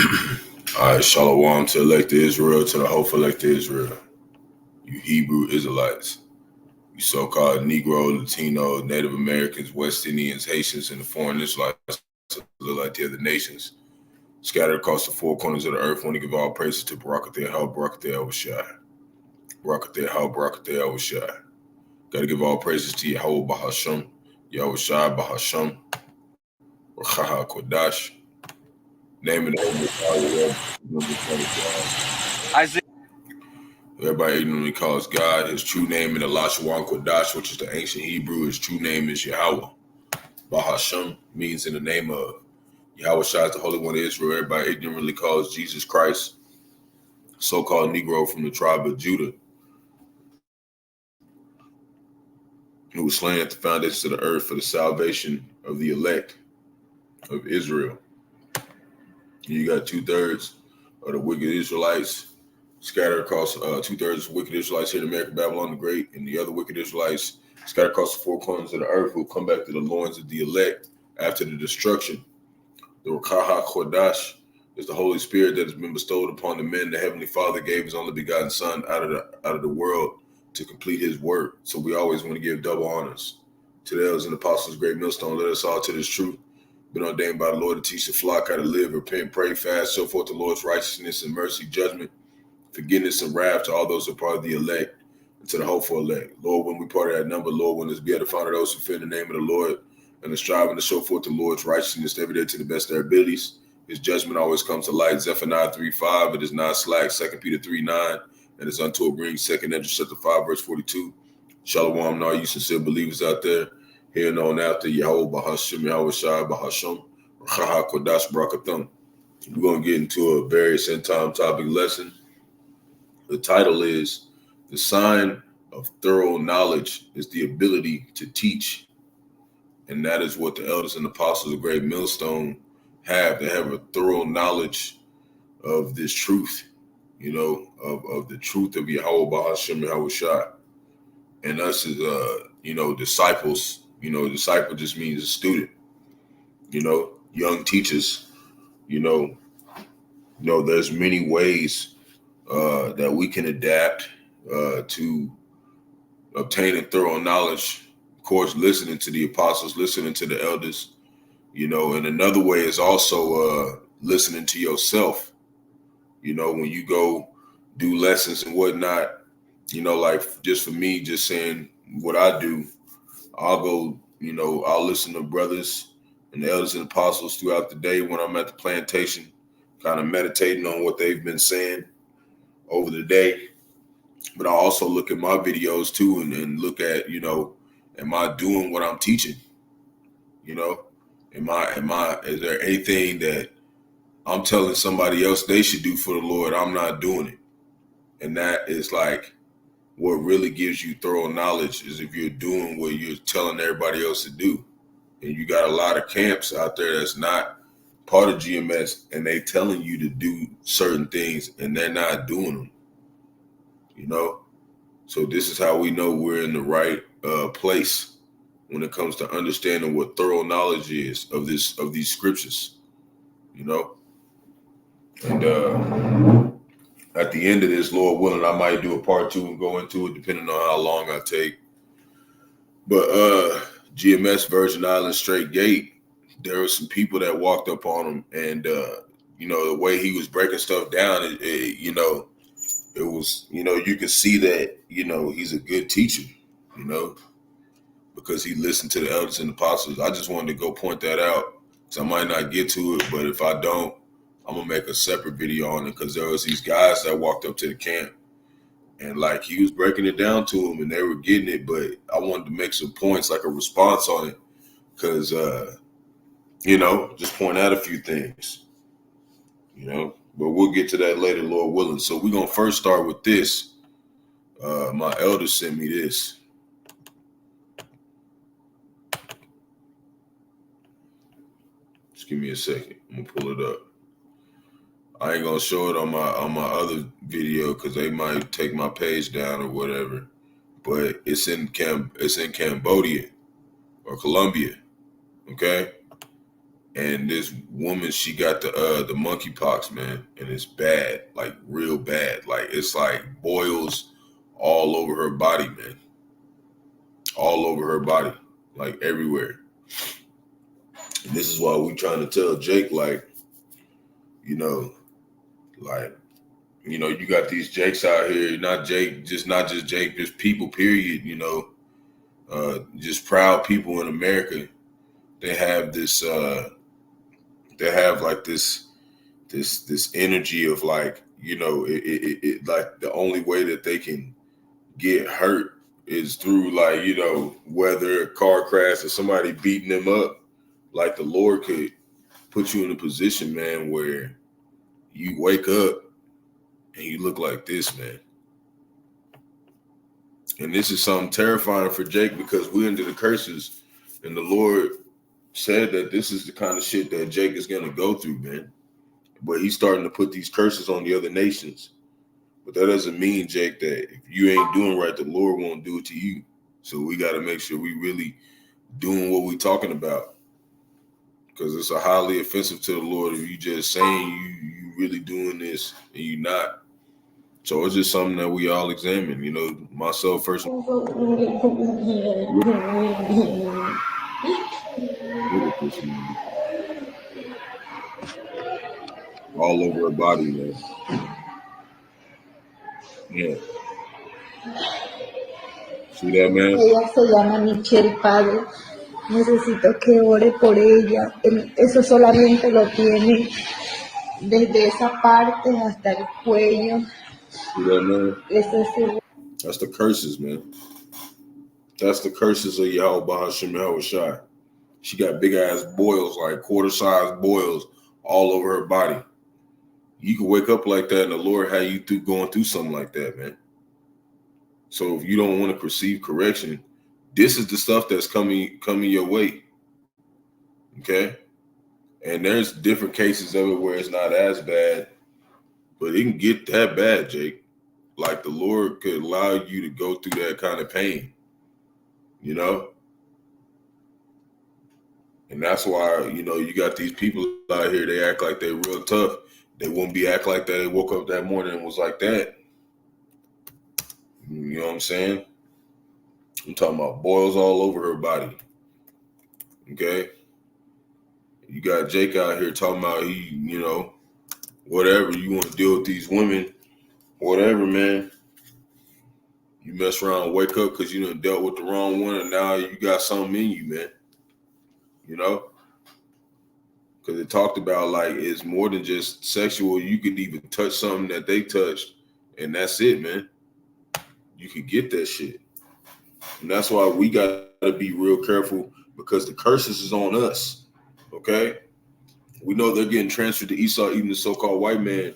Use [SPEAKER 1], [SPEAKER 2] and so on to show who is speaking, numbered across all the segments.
[SPEAKER 1] All right, Shalom to elect Israel, to the hopeful elect Israel. You Hebrew Israelites, you so-called Negro, Latino, Native Americans, West Indians, Haitians, and the foreign Israelites that look like the other nations, scattered across the four corners of the earth. Want to give all praises to Barak, Yahawashi. Barak, Yahawashi. Got to give all praises to Yahawah, Bahasham, Yahawashi, Bahasham, Rawchaa, Qadash. Name of the
[SPEAKER 2] Isaiah.
[SPEAKER 1] Everybody ignorantly calls God. His true name in the Qadash, which is the ancient Hebrew, his true name is Yahawah. Bahasham means in the name of. Yahawashi is the Holy One of Israel. Everybody ignorantly calls Jesus Christ, so-called Negro from the tribe of Judah, who was slain at the foundations of the earth for the salvation of the elect of Israel. You got 2/3 of the wicked Israelites scattered across 2/3 of wicked Israelites here in America, Babylon the Great, and the other wicked Israelites scattered across the four corners of the earth who will come back to the loins of the elect after the destruction. The Rawchaa Qadash is the Holy Spirit that has been bestowed upon the men. The Heavenly Father gave His only begotten Son out of the world to complete His work. So we always want to give double honors to the elders and apostles, great millstone. Let us all to this truth. Been ordained by the Lord to teach the flock how to live, repent, pray, fast, show forth the Lord's righteousness and mercy, judgment, forgiveness and wrath to all those who are part of the elect and to the hopeful elect. Lord, when we part of that number, Lord, when there's be able to find those who fear the name of the Lord and are striving to show forth the Lord's righteousness every day to the best of their abilities. His judgment always comes to light. Zephaniah 3:5, it is not slack. 2 Peter 3:9, and it's unto a green. 2 Ezra chapter 5, verse 42. Shalom to all you sincere believers out there. Here and on after Yahawah, Bahasham, Yahawashi, Bahasham, Rawchaa, Qadash, Barak, Atham. We're going to get into a various end-time topic lesson. The title is The Sign of Thorough Knowledge is the Ability to Teach. And that is what the elders and apostles of Great Millstone have. They have a thorough knowledge of this truth, of the truth of Yahawah, Bahasham, Yahawashi. And us as, disciples, disciple just means a student, young teachers, there's many ways that we can adapt to obtain a thorough knowledge. Of course, listening to the apostles, listening to the elders, and another way is also listening to yourself. When you go do lessons and whatnot, like just for me, just saying what I do, I'll go, I'll listen to brothers and the elders and apostles throughout the day when I'm at the plantation, kind of meditating on what they've been saying over the day. But I also look at my videos too and look at, am I doing what I'm teaching? Is there anything that I'm telling somebody else they should do for the Lord? I'm not doing it. And that is like what really gives you thorough knowledge is if you're doing what you're telling everybody else to do. And you got a lot of camps out there that's not part of GMS and they telling you to do certain things and they're not doing them. So this is how we know we're in the right place when it comes to understanding what thorough knowledge is of these scriptures, And at the end of this, Lord willing, I might do a part 2 and go into it, depending on how long I take. But GMS Virgin Island Straight Gate, there were some people that walked up on him, and the way he was breaking stuff down, it was, you could see that, he's a good teacher, because he listened to the elders and apostles. I just wanted to go point that out because I might not get to it, but if I don't, I'm going to make a separate video on it because there was these guys that walked up to the camp and like he was breaking it down to them and they were getting it, but I wanted to make some points, like a response on it because, just point out a few things, but we'll get to that later, Lord willing. So we're going to first start with this. My elder sent me this. Just give me a second. I'm going to pull it up. I ain't gonna show it on my other video because they might take my page down or whatever. But it's in Cambodia or Colombia, okay? And this woman, she got the monkeypox, man, and it's bad, like real bad. Like it's like boils all over her body, man. All over her body, like everywhere. And this is why we trying to tell Jake, like, you know, like, you know, you got these Jakes out here, not Jake, not just Jake, just people, period, you know, just proud people in America. They have this, they have like this energy of like, you know, it like the only way that they can get hurt is through like, you know, whether a car crash or somebody beating them up. Like the Lord could put you in a position, man, where you wake up and you look like this, man. And this is something terrifying for Jake because we're under the curses. And the Lord said that this is the kind of shit that Jake is going to go through, man. But he's starting to put these curses on the other nations. But that doesn't mean, Jake, that if you ain't doing right, the Lord won't do it to you. So we got to make sure we really doing what we talking about. Because it's a highly offensive to the Lord if you just saying you really doing this and you not. So it's just something that we all examine, you know, myself first. Look at this, man. All over her body, man. Yeah. See that, man?
[SPEAKER 2] Ella se llama Michelle, padre. Necesito que ore por ella. Eso solamente lo tiene desde esa parte hasta el cuello.
[SPEAKER 1] See that, man? That's the curses, man. That's the curses of Yahawah, Bahasham, Yahawashi. She got big ass boils, like quarter-sized boils all over her body. You can wake up like that and the Lord had you through going through something like that, man. So if you don't want to perceive correction, this is the stuff that's coming your way. Okay? And there's different cases of it where it's not as bad, but it can get that bad, Jake. Like the Lord could allow you to go through that kind of pain, you know? And that's why, you know, you got these people out here, they act like they're real tough. They wouldn't be act like that. They woke up that morning and was like that. You know what I'm saying? I'm talking about boils all over her body. Okay? You got Jake out here talking about he, you know, whatever, you want to deal with these women, whatever, man. You mess around and wake up because you done dealt with the wrong one and now you got something in you, man. You know? Because it talked about like it's more than just sexual. You could even touch something that they touched and that's it, man. You could get that shit. And that's why we got to be real careful because the curses is on us. Okay? We know they're getting transferred to Esau, even the so-called white man,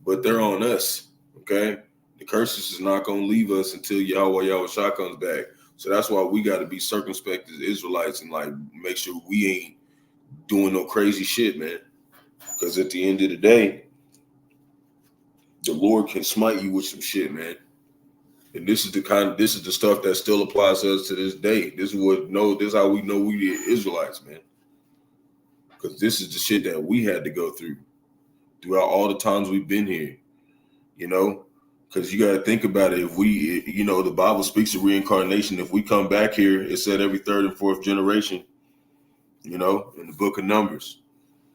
[SPEAKER 1] but they're on us. Okay? The curses is not going to leave us until Yahawashi comes back. So that's why we got to be circumspect as Israelites and like make sure we ain't doing no crazy shit, man. Because at the end of the day, the Lord can smite you with some shit, man. And this is the stuff that still applies to us to this day. This is how we know we the Israelites, man. Because this is the shit that we had to go through throughout all the times we've been here, you know? Because you got to think about it. If we, you know, the Bible speaks of reincarnation. If we come back here, it said every third and fourth generation, you know, in the book of Numbers,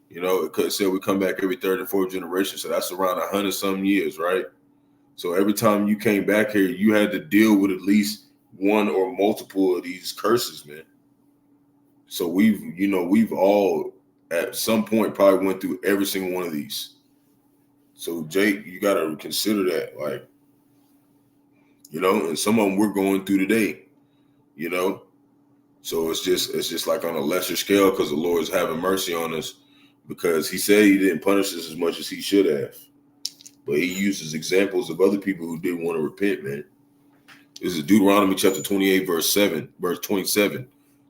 [SPEAKER 1] you know, it said we come back every third and fourth generation. So that's around 100-some years, right? So every time you came back here, you had to deal with at least one or multiple of these curses, man. So we've all at some point probably went through every single one of these. So Jake, you got to consider that, like, you know, and some of them we're going through today, you know. So it's just like on a lesser scale because the Lord is having mercy on us because he said he didn't punish us as much as he should have. But he uses examples of other people who didn't want to repent, man. This is Deuteronomy chapter 28, verse 27.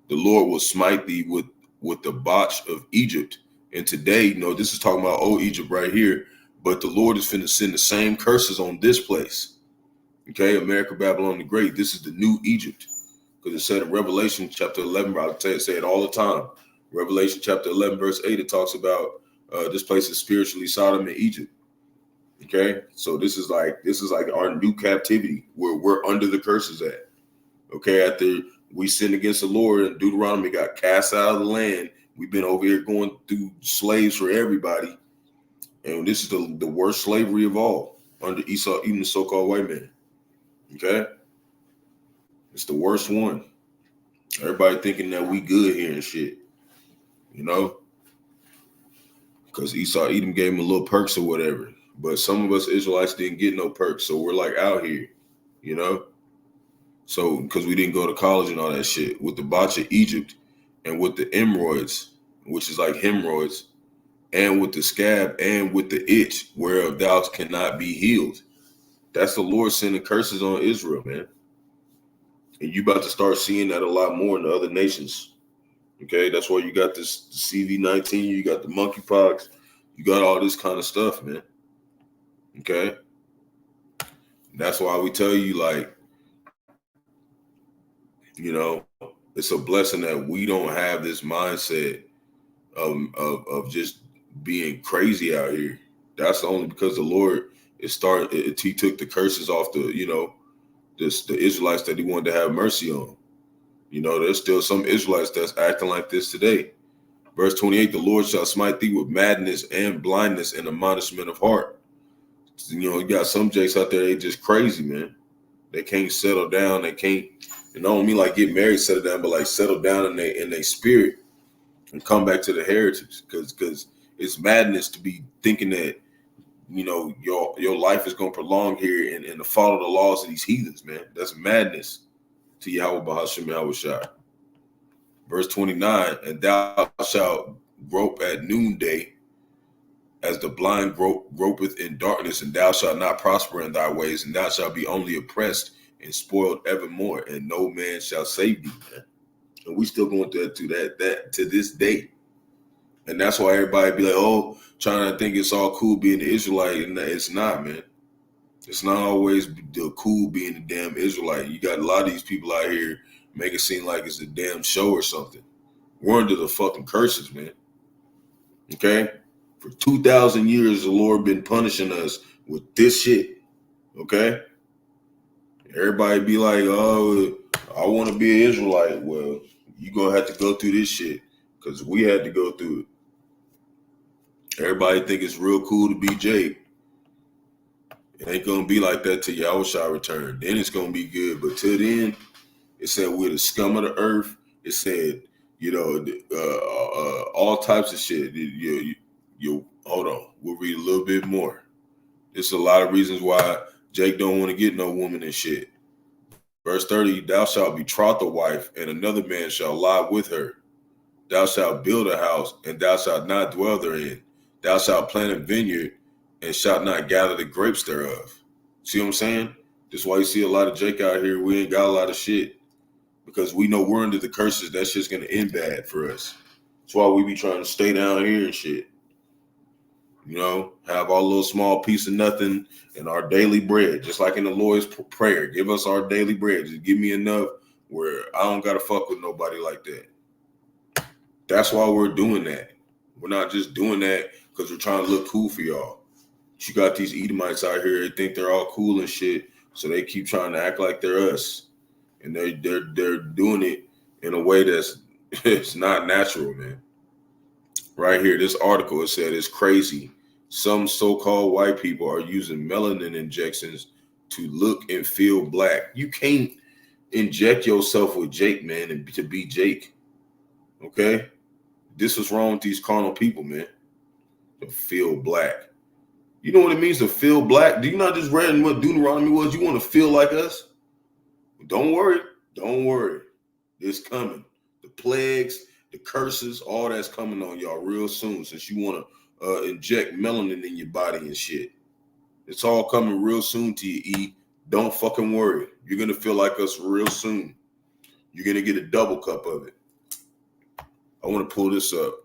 [SPEAKER 1] The Lord will smite thee with the botch of Egypt. And today, you know, this is talking about old Egypt right here. But the Lord is finna send the same curses on this place. Okay, America, Babylon the Great. This is the new Egypt. Because it said in Revelation chapter 11, I say it all the time. Revelation chapter 11, verse 8, it talks about this place is spiritually Sodom and Egypt. Okay, so this is like our new captivity where we're under the curses at. Okay, after we sinned against the Lord and Deuteronomy got cast out of the land, we've been over here going through slaves for everybody, and this is the worst slavery of all under Esau, even the so-called white man. Okay, it's the worst one. Everybody thinking that we good here and shit, you know, because Esau, Edom gave him a little perks or whatever. But some of us Israelites didn't get no perks, so we're like out here, you know. So because we didn't go to college and all that shit, with the botch of Egypt and with the emeroids, which is like hemorrhoids, and with the scab and with the itch whereof thou cannot be healed. That's the Lord sending curses on Israel, man. And you about to start seeing that a lot more in the other nations. Okay, that's why you got this CV-19, you got the monkeypox, you got all this kind of stuff, man. Okay, that's why we tell you, like, you know, it's a blessing that we don't have this mindset of just being crazy out here. That's only because the Lord he took the curses off the, you know, the Israelites that he wanted to have mercy on. You know, there's still some Israelites that's acting like this today. Verse 28, the Lord shall smite thee with madness and blindness and admonishment of heart. You know, you got some jakes out there, they just crazy, man. They can't settle down. They can't, you know, I don't mean like get married, settle down, but like settle down in their spirit and come back to the heritage. Because it's madness to be thinking that, you know, your life is going to prolong here and to follow the laws of these heathens, man. That's madness to Yahawah, Bahasham, Yahawashi. Verse 29, and thou shalt grope at noonday as the blind gropeth in darkness, and thou shalt not prosper in thy ways, and thou shalt be only oppressed and spoiled evermore, and no man shall save thee, man. And we still going through that to this day. And that's why everybody be like, oh, trying to think it's all cool being an Israelite, and it's not, man. It's not always the cool being a damn Israelite. You got a lot of these people out here make it seem like it's a damn show or something. We're under the fucking curses, man. Okay? For 2,000 years, the Lord been punishing us with this shit. Okay? Everybody be like, oh, I want to be an Israelite. Well, you're going to have to go through this shit because we had to go through it. Everybody think it's real cool to be Jake. It ain't going to be like that till Yahawashi return. Then it's going to be good. But till then, it said we're the scum of the earth. It said, you know, all types of shit. You hold on. We'll read a little bit more. There's a lot of reasons why Jake don't want to get no woman and shit. Verse 30, thou shalt betroth a wife, and another man shall lie with her. Thou shalt build a house, and thou shalt not dwell therein. Thou shalt plant a vineyard, and shalt not gather the grapes thereof. See what I'm saying? That's why you see a lot of Jake out here. We ain't got a lot of shit. Because we know we're under the curses. That shit's going to end bad for us. That's why we be trying to stay down here and shit. You know, have our little small piece of nothing and our daily bread. Just like in the Lord's Prayer. Give us our daily bread. Just give me enough where I don't got to fuck with nobody like that. That's why we're doing that. We're not just doing that because we're trying to look cool for y'all. You got these Edomites out here. They think they're all cool and shit. So they keep trying to act like they're us. And they're doing it in a way that's it's not natural, man. Right here, this article, it said it's crazy. Some so-called white people are using melanin injections to look and feel black. You can't inject yourself with Jake, man, and to be Jake. Okay? This is wrong with these carnal people, man. To feel black. You know what it means to feel black? Do you not just read what Deuteronomy was? You want to feel like us? Don't worry. Don't worry. It's coming. The plagues, the curses, all that's coming on y'all real soon since you want to inject melanin in your body and shit. It's all coming real soon to you, E. Don't fucking worry. You're going to feel like us real soon. You're going to get a double cup of it. I want to pull this up.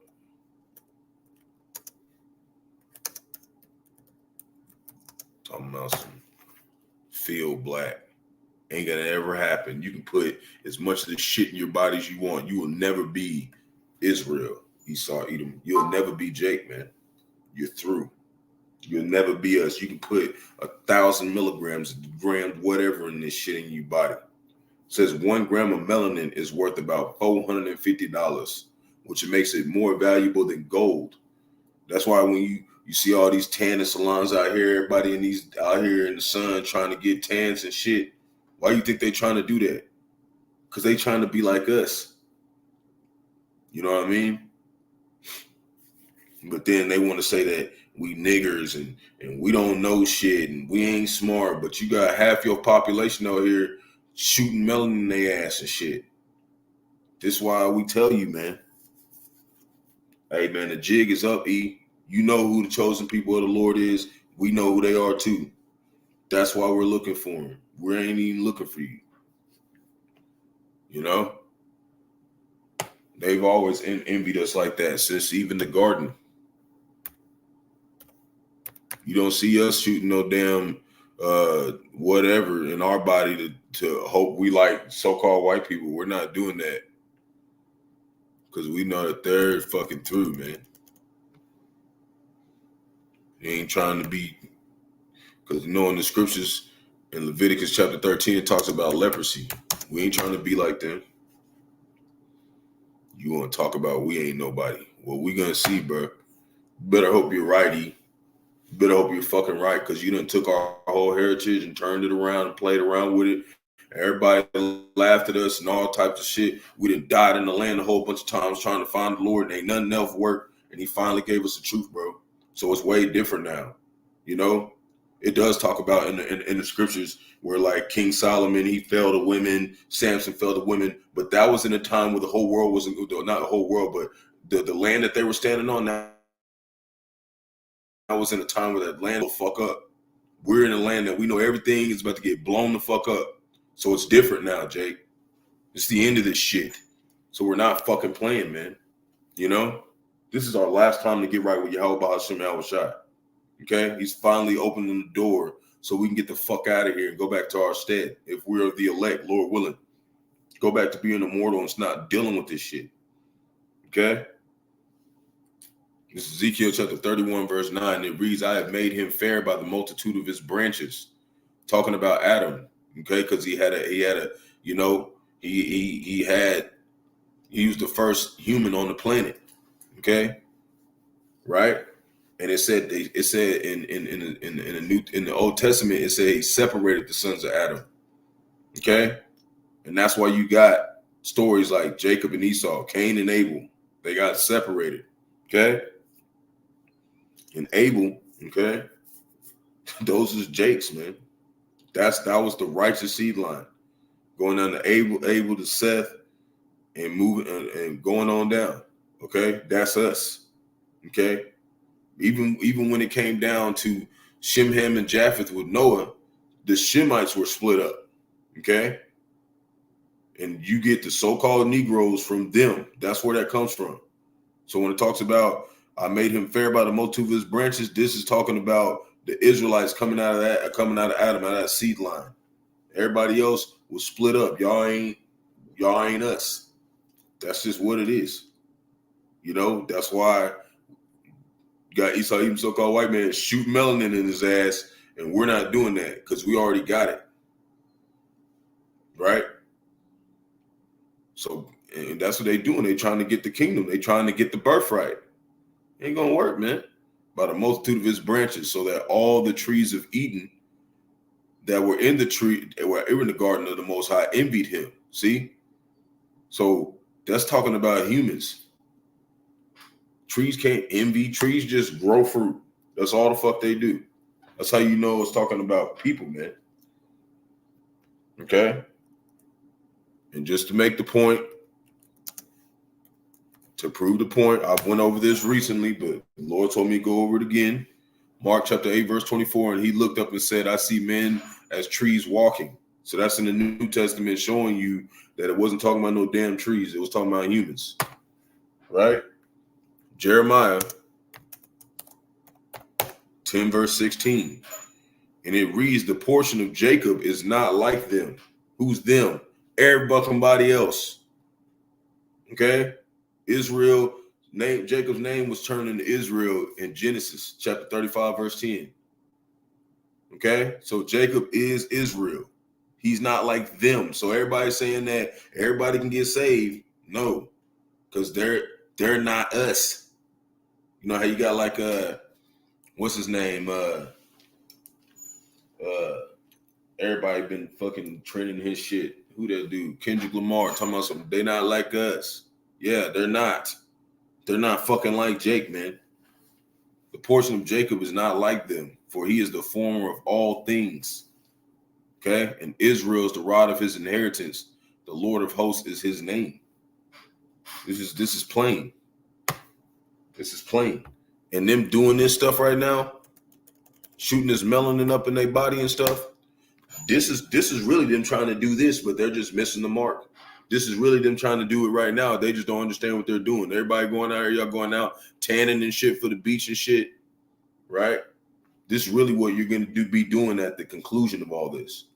[SPEAKER 1] Talking about some feel black. Ain't gonna ever happen. You can put as much of this shit in your body as you want. You will never be Israel, Esau, Edom. You'll never be Jake, man. You're through. You'll never be us. You can put 1,000 milligrams, grams, whatever in this shit in your body. It says 1 gram of melanin is worth about $450, which makes it more valuable than gold. That's why when you see all these tanning salons out here, everybody in these out here in the sun trying to get tans and shit, why you think they trying to do that? Because they trying to be like us. You know what I mean? But then they want to say that we niggers and we don't know shit and we ain't smart, but you got half your population out here shooting melanin in their ass and shit. This is why we tell you, man. Hey, man, the jig is up, E. You know who the chosen people of the Lord is. We know who they are, too. That's why we're looking for them. We ain't even looking for you. You know? They've always envied us like that since even the garden. You don't see us shooting no damn whatever in our body to hope we like so-called white people. We're not doing that. Because we know that they're fucking through, man. They ain't trying to be, because you know in the scriptures in Leviticus chapter 13 it talks about leprosy. We ain't trying to be like them. You want to talk about we ain't nobody. Well, we gonna see, bro. Better hope you're righty. Better hope you're fucking right, because you done took our whole heritage and turned it around and played around with it. Everybody laughed at us and all types of shit. We done died in the land a whole bunch of times trying to find the Lord, and ain't nothing else worked. And he finally gave us the truth, bro. So it's way different now. You know, it does talk about in the scriptures where like King Solomon, he fell to women, Samson fell to women, but that was in a time where the whole world wasn't, not the whole world, but the land that they were standing on now. I was in a time where that land will fuck up. We're in a land that we know everything is about to get blown the fuck up. So it's different now, Jake. It's the end of this shit. So we're not fucking playing, man. You know? This is our last time to get right with Yahawah, Bahasham, Yahawashi. Okay? He's finally opening the door so we can get the fuck out of here and go back to our stead. If we're the elect, Lord willing. Go back to being immortal and not dealing with this shit. Okay? This is Ezekiel chapter 31, verse 9. It reads, I have made him fair by the multitude of his branches. Talking about Adam, okay? Because he was the first human on the planet, okay? Right? And it said in the Old Testament, it said he separated the sons of Adam, okay? And that's why you got stories like Jacob and Esau, Cain and Abel. They got separated, okay? And Abel, okay, those is Jake's, man. That was the righteous seed line, going down to Abel to Seth, and moving and going on down. Okay, that's us. Okay, even when it came down to Shem, Ham, and Japheth with Noah, the Shemites were split up. Okay, and you get the so-called Negroes from them. That's where that comes from. So when it talks about I made him fair by the multitude of his branches, this is talking about the Israelites coming out of Adam, out of that seed line. Everybody else was split up. Y'all ain't us. That's just what it is. You know, that's why you got Esau, even so-called white man, shooting melanin in his ass, and we're not doing that because we already got it. Right? So, and that's what they doing. They trying to get the kingdom. They trying to get the birthright. Ain't gonna work, man. By the multitude of his branches, so that all the trees of Eden that were in the garden of the Most High envied him. See? So that's talking about humans. Trees can't envy. Trees just grow fruit. That's all the fuck they do. That's how you know it's talking about people, man. Okay? And just to make the point, to prove the point, I've went over this recently, but the Lord told me to go over it again. Mark chapter 8, verse 24, and he looked up and said, I see men as trees walking. So that's in the New Testament showing you that it wasn't talking about no damn trees. It was talking about humans. Right? Jeremiah 10, verse 16. And it reads, the portion of Jacob is not like them. Who's them? Everybody else. Okay? Israel, Jacob's name was turned into Israel in Genesis chapter 35, verse 10. Okay, so Jacob is Israel. He's not like them. So everybody's saying that everybody can get saved. No, because they're not us. You know how you got like what's his name? Everybody been fucking trending his shit. Who that dude? Kendrick Lamar talking about something. They not like us. Yeah, they're not. They're not fucking like Jake, man. The portion of Jacob is not like them, for he is the former of all things. Okay? And Israel is the rod of his inheritance. The Lord of hosts is his name. This is plain. This is plain. And them doing this stuff right now, shooting this melanin up in their body and stuff, this is really them trying to do this, but they're just missing the mark. This is really them trying to do it right now. They just don't understand what they're doing. Everybody going out here, y'all going out tanning and shit for the beach and shit, right? This is really what you're going to be doing at the conclusion of all this.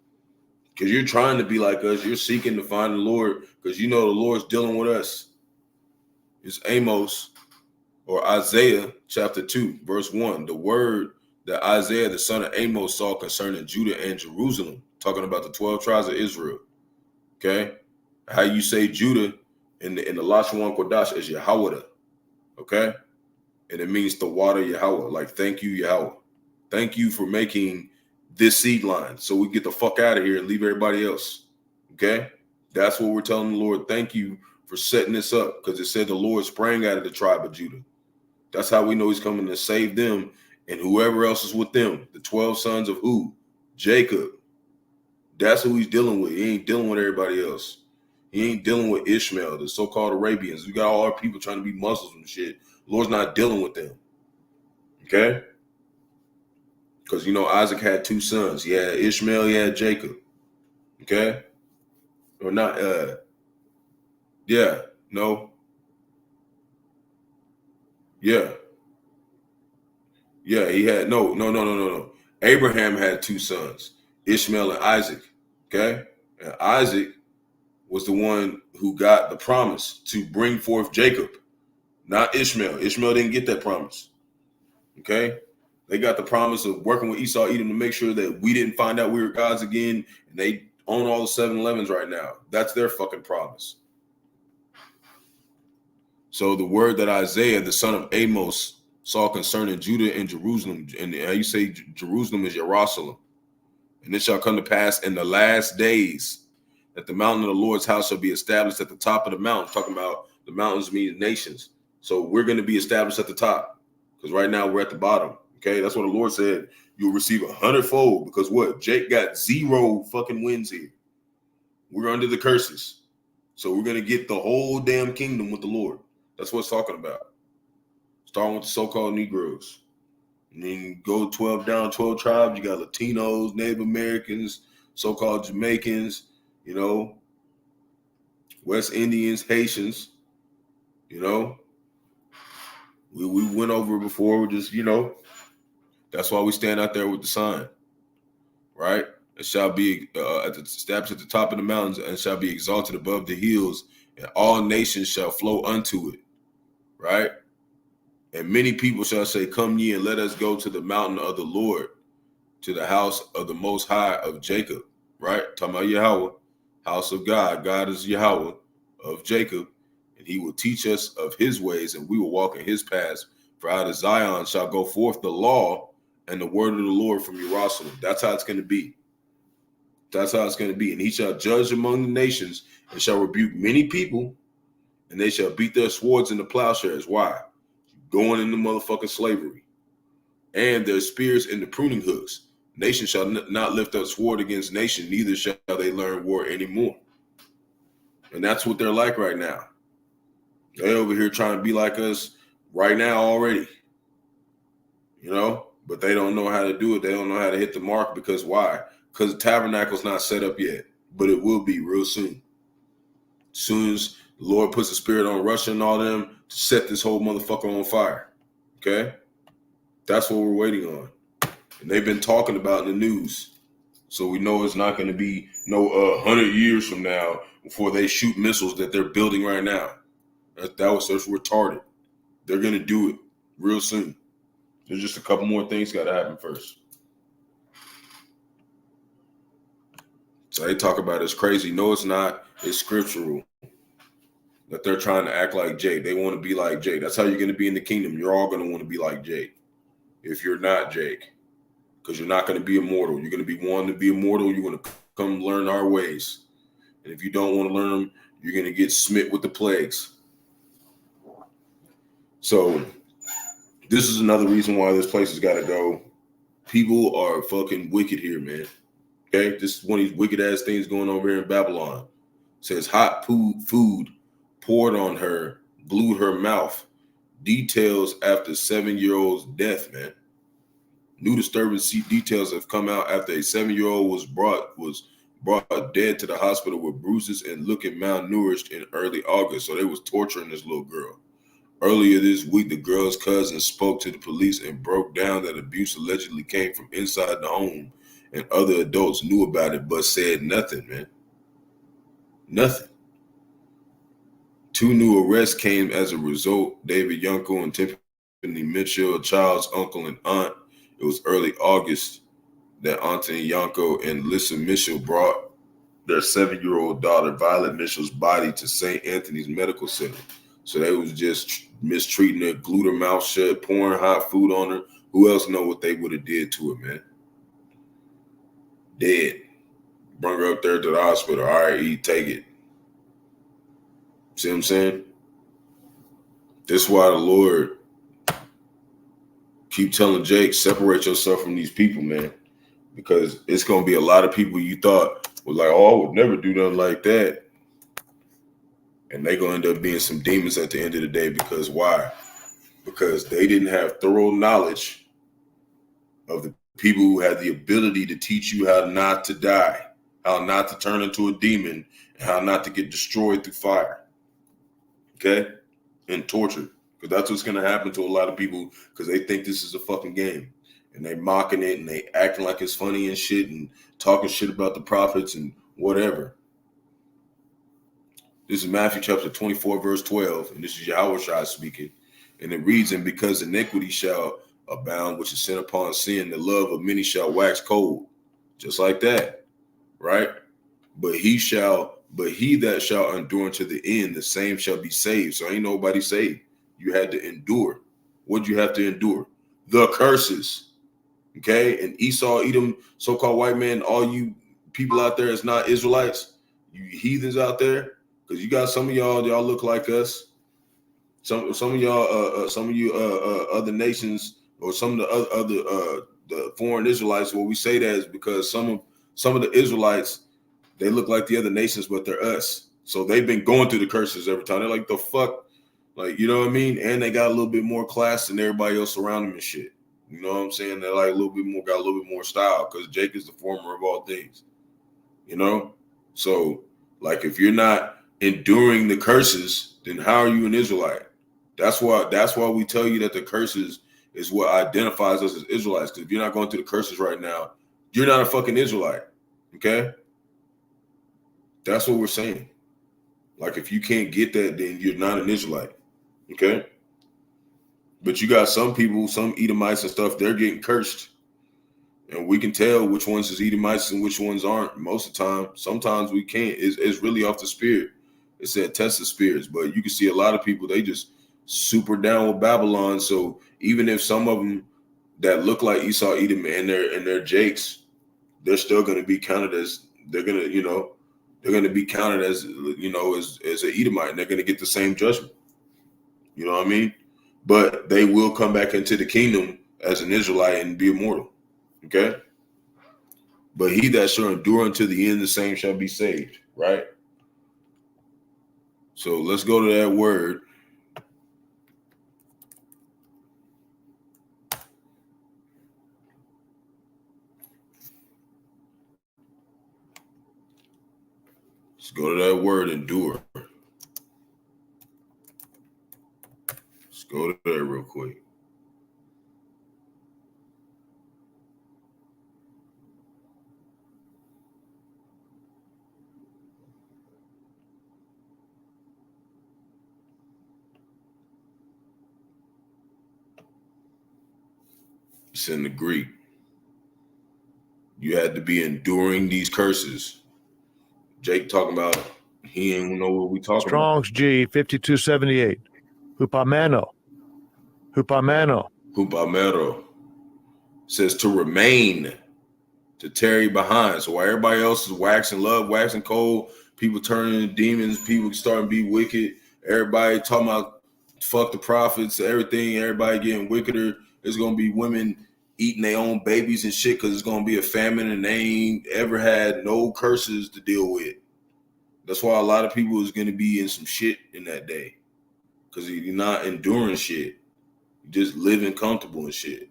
[SPEAKER 1] Because you're trying to be like us. You're seeking to find the Lord because you know the Lord's dealing with us. It's Amos or Isaiah chapter 2, verse 1. The word that Isaiah, the son of Amos, saw concerning Judah and Jerusalem, talking about the 12 tribes of Israel. Okay? How you say Judah in the Lashon Qadash is Yahawah. Okay? And it means the water Yahawah. Like, thank you, Yahawah. Thank you for making this seed line so we get the fuck out of here and leave everybody else. Okay? That's what we're telling the Lord. Thank you for setting this up, because it said the Lord sprang out of the tribe of Judah. That's how we know he's coming to save them and whoever else is with them. The 12 sons of who? Jacob. That's who he's dealing with. He ain't dealing with everybody else. He ain't dealing with Ishmael, the so-called Arabians. We got all our people trying to be Muslims and shit. The Lord's not dealing with them. Okay? Because, you know, Isaac had 2 sons. He had Ishmael, he had Jacob. Okay? Or not, yeah, no. Yeah. Yeah, he had, no. Abraham had 2 sons, Ishmael and Isaac. Okay? And Isaac was the one who got the promise to bring forth Jacob, not Ishmael. Ishmael didn't get that promise. Okay? They got the promise of working with Esau, Edom to make sure that we didn't find out we were gods again. And they own all the 7-Elevens right now. That's their fucking promise. So the word that Isaiah, the son of Amos, saw concerning Judah and Jerusalem, and how you say Jerusalem is Jerusalem. And it shall come to pass in the last days that the mountain of the Lord's house shall be established at the top of the mountain. Talking about the mountains mean nations. So we're going to be established at the top, because right now we're at the bottom. Okay, that's what the Lord said. You'll receive 100-fold, because what? Jake got 0 fucking wins here. We're under the curses. So we're going to get the whole damn kingdom with the Lord. That's what it's talking about. Starting with the so-called Negroes. And then go 12 down, 12 tribes. You got Latinos, Native Americans, so-called Jamaicans, you know, West Indians, Haitians, you know. We went over it before. We're just, you know, that's why we stand out there with the sign, right? It shall be established at the top of the mountains and shall be exalted above the hills, and all nations shall flow unto it, right? And many people shall say, come ye and let us go to the mountain of the Lord, to the house of the Most High of Jacob, right? Talking about Yahawah, house of God. God is Yahawah of Jacob, and he will teach us of his ways, and we will walk in his paths. For out of Zion shall go forth the law and the word of the Lord from Jerusalem. That's how it's going to be. That's how it's going to be. And he shall judge among the nations and shall rebuke many people, and they shall beat their swords into plowshares. Why? Going into motherfucking slavery. And their spears into pruning hooks. Nation shall not lift up sword against nation, neither shall they learn war anymore. And that's what they're like right now. They over here trying to be like us right now already. You know? But they don't know how to do it. They don't know how to hit the mark, because why? Because the tabernacle's not set up yet. But it will be real soon. As soon as the Lord puts the spirit on Russia and all them to set this whole motherfucker on fire. Okay? That's what we're waiting on. And they've been talking about in the news. So we know it's not going to be no 100 years from now before they shoot missiles that they're building right now. That was such retarded. They're gonna do it real soon. There's just a couple more things got to happen first. So they talk about it's crazy. No, it's not. It's scriptural that they're trying to act like Jake. They want to be like Jake. That's how you're going to be in the kingdom. You're all going to want to be like Jake. If you're not Jake, because you're not going to be immortal. You're going to be wanting to be immortal. You're going to come learn our ways. And if you don't want to learn them, you're going to get smit with the plagues. So this is another reason why this place has got to go. People are fucking wicked here, man. Okay, this is one of these wicked ass things going over here in Babylon. It says hot food poured on her, blew her mouth. Details after 7-year-old's death, man. New disturbing details have come out after a 7-year-old was brought dead to the hospital with bruises and looking malnourished in early August. So they was torturing this little girl. Earlier this week, the girl's cousin spoke to the police and broke down that abuse allegedly came from inside the home. And other adults knew about it, but said nothing, man. Nothing. 2 new arrests came as a result. David Yunkel and Tiffany Mitchell, a child's uncle and aunt. It was early August that Anthony Yunkel and Lissa Mitchell brought their 7-year-old daughter, Violet Mitchell's body to St. Anthony's Medical Center. So they was just mistreating her, glued her mouth shut, pouring hot food on her. Who else know what they would have did to her, man? Dead. Bring her up there to the hospital. All right, eat, take it. See what I'm saying? This is why the Lord keep telling Jake, separate yourself from these people, man. Because it's going to be a lot of people you thought was like, oh, I would never do nothing like that. And they're going to end up being some demons at the end of the day. Because why? Because they didn't have thorough knowledge of the people who had the ability to teach you how not to die, how not to turn into a demon, and how not to get destroyed through fire. Okay? And tortured. Because that's what's going to happen to a lot of people because they think this is a fucking game. And they mocking it and they acting like it's funny and shit and talking shit about the prophets and whatever. This is Matthew chapter 24, verse 12. And this is Yahawashi speaking. And it reads, and because iniquity shall abound, which is sin upon sin, the love of many shall wax cold. Just like that. Right? But he that shall endure unto the end, the same shall be saved. So ain't nobody saved. You had to endure. What'd you have to endure? The curses. Okay? And Esau, Edom, so-called white man, all you people out there that's not Israelites, you heathens out there, because you got some of y'all look like us. Some of y'all, some of you other nations, or some of the other the foreign Israelites. What we say that is because some of the Israelites, they look like the other nations, but they're us. So they've been going through the curses every time. They're like, the fuck? Like, you know what I mean? And they got a little bit more class than everybody else around them and shit. You know what I'm saying? They're like got a little bit more style because Jake is the former of all things. You know? So, like, if you're not enduring the curses, then how are you an Israelite? That's why we tell you that the curses is what identifies us as Israelites. Because if you're not going through the curses right now, you're not a fucking Israelite. Okay? That's what we're saying. Like, if you can't get that, then you're not an Israelite. Okay? But you got some people, some Edomites and stuff, they're getting cursed. And we can tell which ones is Edomites and which ones aren't most of the time. Sometimes we can't. It's really off the spirit. It said test the spirits. But you can see a lot of people, they just super down with Babylon. So even if some of them that look like Esau, Edom, and they're Jakes, they're still going to be counted as, they're going to be counted as, as an Edomite, and they're going to get the same judgment. You know what I mean? But they will come back into the kingdom as an Israelite and be immortal. Okay? But he that shall endure unto the end, the same shall be saved. Right? So let's go to that word. Let's go to that word, endure. Let's go to that real quick. It's in the Greek. You had to be enduring these curses. Jake talking about he ain't know what we talking
[SPEAKER 3] Strong's G 5278. Hupamano.
[SPEAKER 1] Hupamero says to remain, to tarry behind. So while everybody else is waxing love, waxing cold, people turning into demons, people starting to be wicked, everybody talking about fuck the prophets, everything, everybody getting wickeder. There's gonna be women eating their own babies and shit because it's gonna be a famine and they ain't ever had no curses to deal with. That's why a lot of people is gonna be in some shit in that day. Because you're not enduring shit. You're just living comfortable and shit.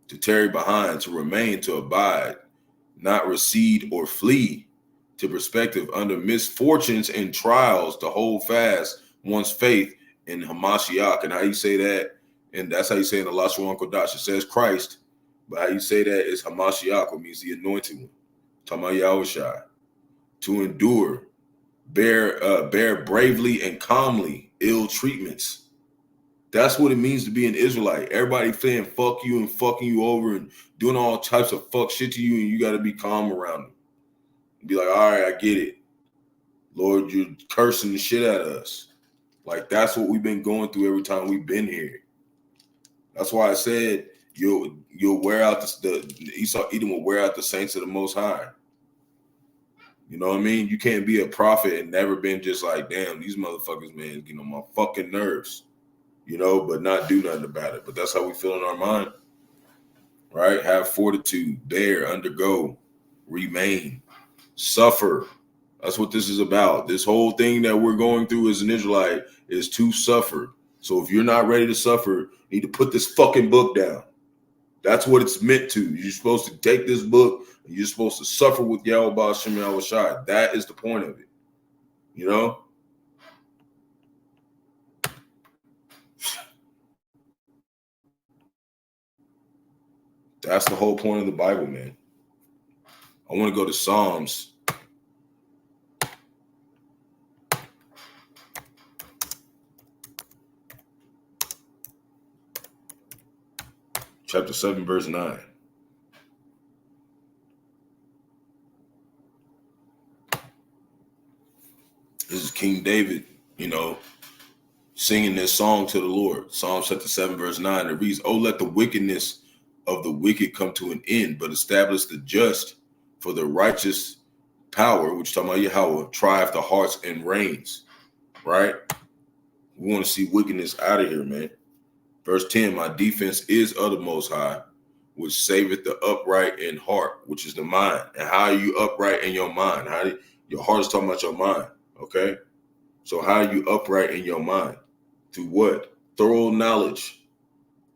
[SPEAKER 1] To tarry behind, to remain, to abide, not recede or flee, to perspective under misfortunes and trials, to hold fast one's faith in Hamashiach. And how you say that, and that's how you say in the Lashon Qadash. It says Christ, but how you say that is Hamashiach, which means the anointed one. Talking about Yahawashi. To endure, bear bravely and calmly ill treatments. That's what it means to be an Israelite. Everybody saying fuck you and fucking you over and doing all types of fuck shit to you, and you got to be calm around them. Be like, all right, I get it. Lord, you're cursing the shit out of us. Like, that's what we've been going through every time we've been here. That's why I said you'll wear out the Esau Edom will wear out the saints of the Most High. You know what I mean? You can't be a prophet and never been just like, damn, these motherfuckers, man, you know, my fucking nerves. You know, but not do nothing about it. But that's how we feel in our mind, right? Have fortitude, bear, undergo, remain, suffer. That's what this is about. This whole thing that we're going through as an Israelite is to suffer. So if you're not ready to suffer, you need to put this fucking book down. That's what it's meant to. You're supposed to take this book and you're supposed to suffer with Yahweh, Bahasham, Yahawashi. That is the point of it. You know? That's the whole point of the Bible, man. I want to go to Psalms. Chapter 7, verse 9. This is King David, you know, singing this song to the Lord. Psalms chapter 7, verse 9. It reads, oh, let the wickedness of the wicked come to an end, but establish the just, for the righteous power, which talking about Yahawah, triumph the hearts and reigns. Right? We want to see wickedness out of here, man. Verse 10, my defense is of the Most High, which saveth the upright in heart, which is the mind. And how are you upright in your mind? Your heart is talking about your mind, okay? So how are you upright in your mind? Through what? Thorough knowledge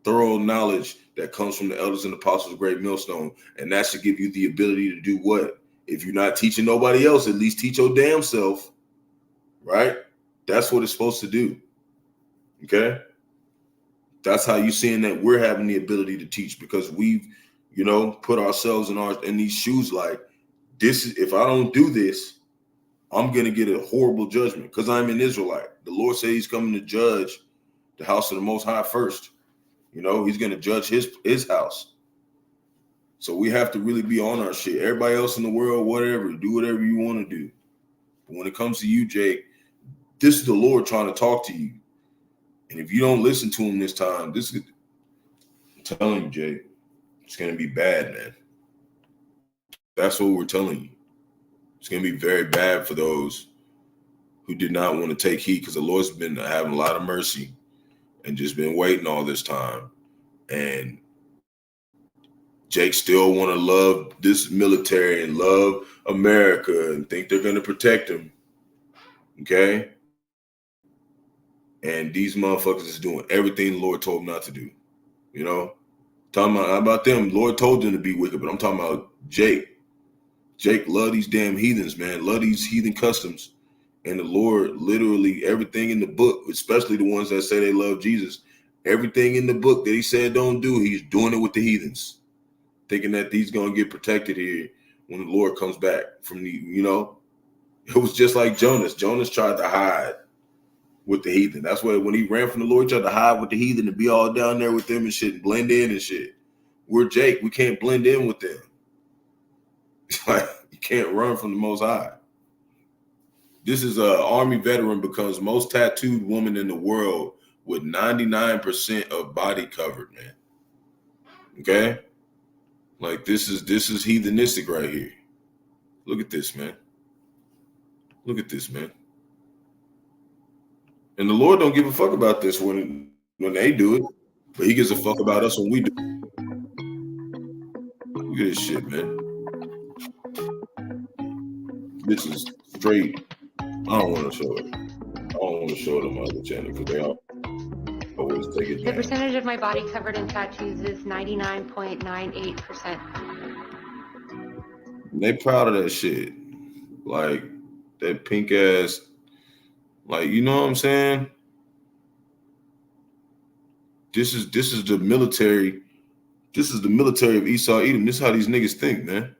[SPEAKER 1] that comes from the elders and apostles of Great Millstone. And that should give you the ability to do what? If you're not teaching nobody else, at least teach your damn self, right? That's what it's supposed to do, okay? That's how you're seeing that we're having the ability to teach, because we've, you know, put ourselves in these shoes. Like, this is, if I don't do this, I'm gonna get a horrible judgment because I'm an Israelite. The Lord said He's coming to judge the house of the Most High first. You know, He's gonna judge His house. So we have to really be on our shit. Everybody else in the world, whatever, do whatever you want to do. But when it comes to you, Jake, this is the Lord trying to talk to you. And if you don't listen to Him this time, I'm telling you, Jake, it's going to be bad, man. That's what we're telling you. It's going to be very bad for those who did not want to take heed, because the Lord's been having a lot of mercy and just been waiting all this time. And Jake still want to love this military and love America and think they're going to protect him. Okay? And these motherfuckers is doing everything the Lord told them not to do. You know? Talking about them. Lord told them to be wicked, but I'm talking about Jake. Jake love these damn heathens, man. Love these heathen customs. And the Lord, literally everything in the book, especially the ones that say they love Jesus, everything in the book that He said don't do, He's doing it with the heathens, thinking that He's going to get protected here when the Lord comes back from the, you know. It was just like Jonas. Jonas tried to hide with the heathen. That's why when he ran from the Lord, he tried to hide with the heathen and be all down there with them and shit and blend in and shit. We're Jake. We can't blend in with them. It's like you can't run from the Most High. This is a Army veteran becomes most tattooed woman in the world with 99% of body covered, man. Okay? Like this is heathenistic right here. Look at this, man. Look at this, man. And the Lord don't give a fuck about this when they do it, but he gives a fuck about us when we do it. Look at this shit, man. This is straight. I don't want to show it. I don't want to show it on my other channel because they always take it down.
[SPEAKER 4] The percentage of my body covered in tattoos is 99.98%.
[SPEAKER 1] They proud of that shit. Like that pink ass, like, you know what I'm saying? This is the military. This is the military of Esau Edom. This is how these niggas think, man.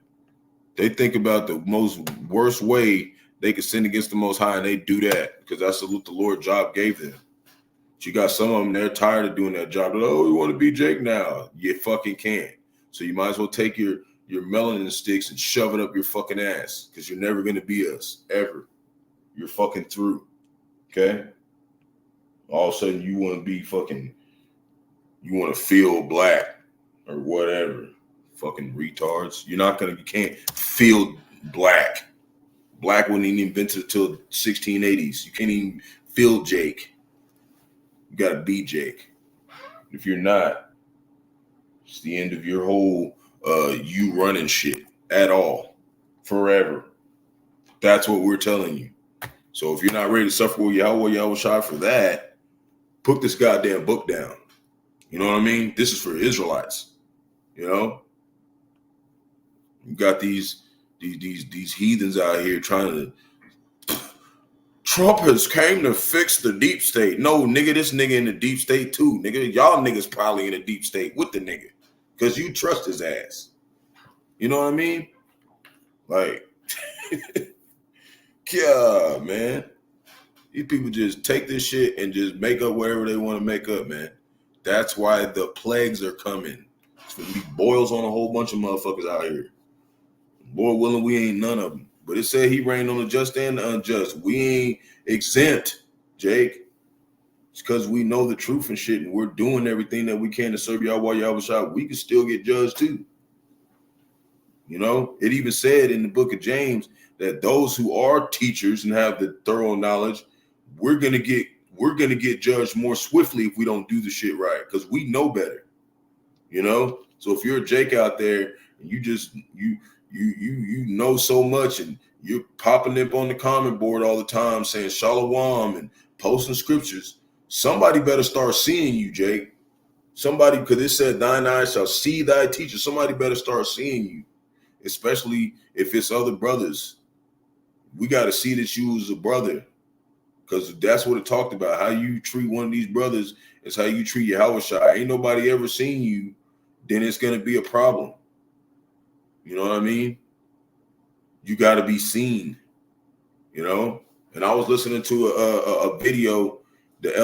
[SPEAKER 1] They think about the most worst way they could sin against the Most High, and they do that because that's what the Lord job gave them. But you got some of them, they're tired of doing that job. They're like, oh, we want to be Jake now. You fucking can't. So you might as well take your melanin sticks and shove it up your fucking ass because you're never going to be us, ever. You're fucking through, okay? All of a sudden, you want to be fucking, you want to feel black or whatever. Fucking retards. You can't feel black. Black wasn't even invented until 1680s. You can't even feel Jake. You got to be Jake. If you're not, it's the end of your whole you running shit at all, forever. That's what we're telling you. So if you're not ready to suffer with Yahawah, Yahawashi for that, put this goddamn book down. You know what I mean? This is for Israelites. You know? You got these heathens out here trying to. Trump has came to fix the deep state. No, nigga, this nigga in the deep state too, nigga. Y'all niggas probably in the deep state with the nigga because you trust his ass. You know what I mean? Like, yeah, man. These people just take this shit and just make up whatever they want to make up, man. That's why the plagues are coming. It's gonna be boils on a whole bunch of motherfuckers out here. Lord willing, we ain't none of them. But it said he reigned on the just and the unjust. We ain't exempt, Jake. It's because we know the truth and shit, and we're doing everything that we can to serve Yahawah, Yahawashi. We can still get judged too. You know, it even said in the book of James that those who are teachers and have the thorough knowledge, we're gonna get judged more swiftly if we don't do the shit right, because we know better. You know, so if you're a Jake out there and you know so much and you're popping up on the comment board all the time saying shalom and posting scriptures, somebody better start seeing you, Jake. Somebody, because it said thine eyes shall see thy teacher. Somebody better start seeing you, especially if it's other brothers. We got to see that you as a brother, because that's what it talked about. How you treat one of these brothers is how you treat Yahawashi. Ain't nobody ever seen you, then it's going to be a problem. You know what I mean? You got to be seen, you know? And I was listening to a video the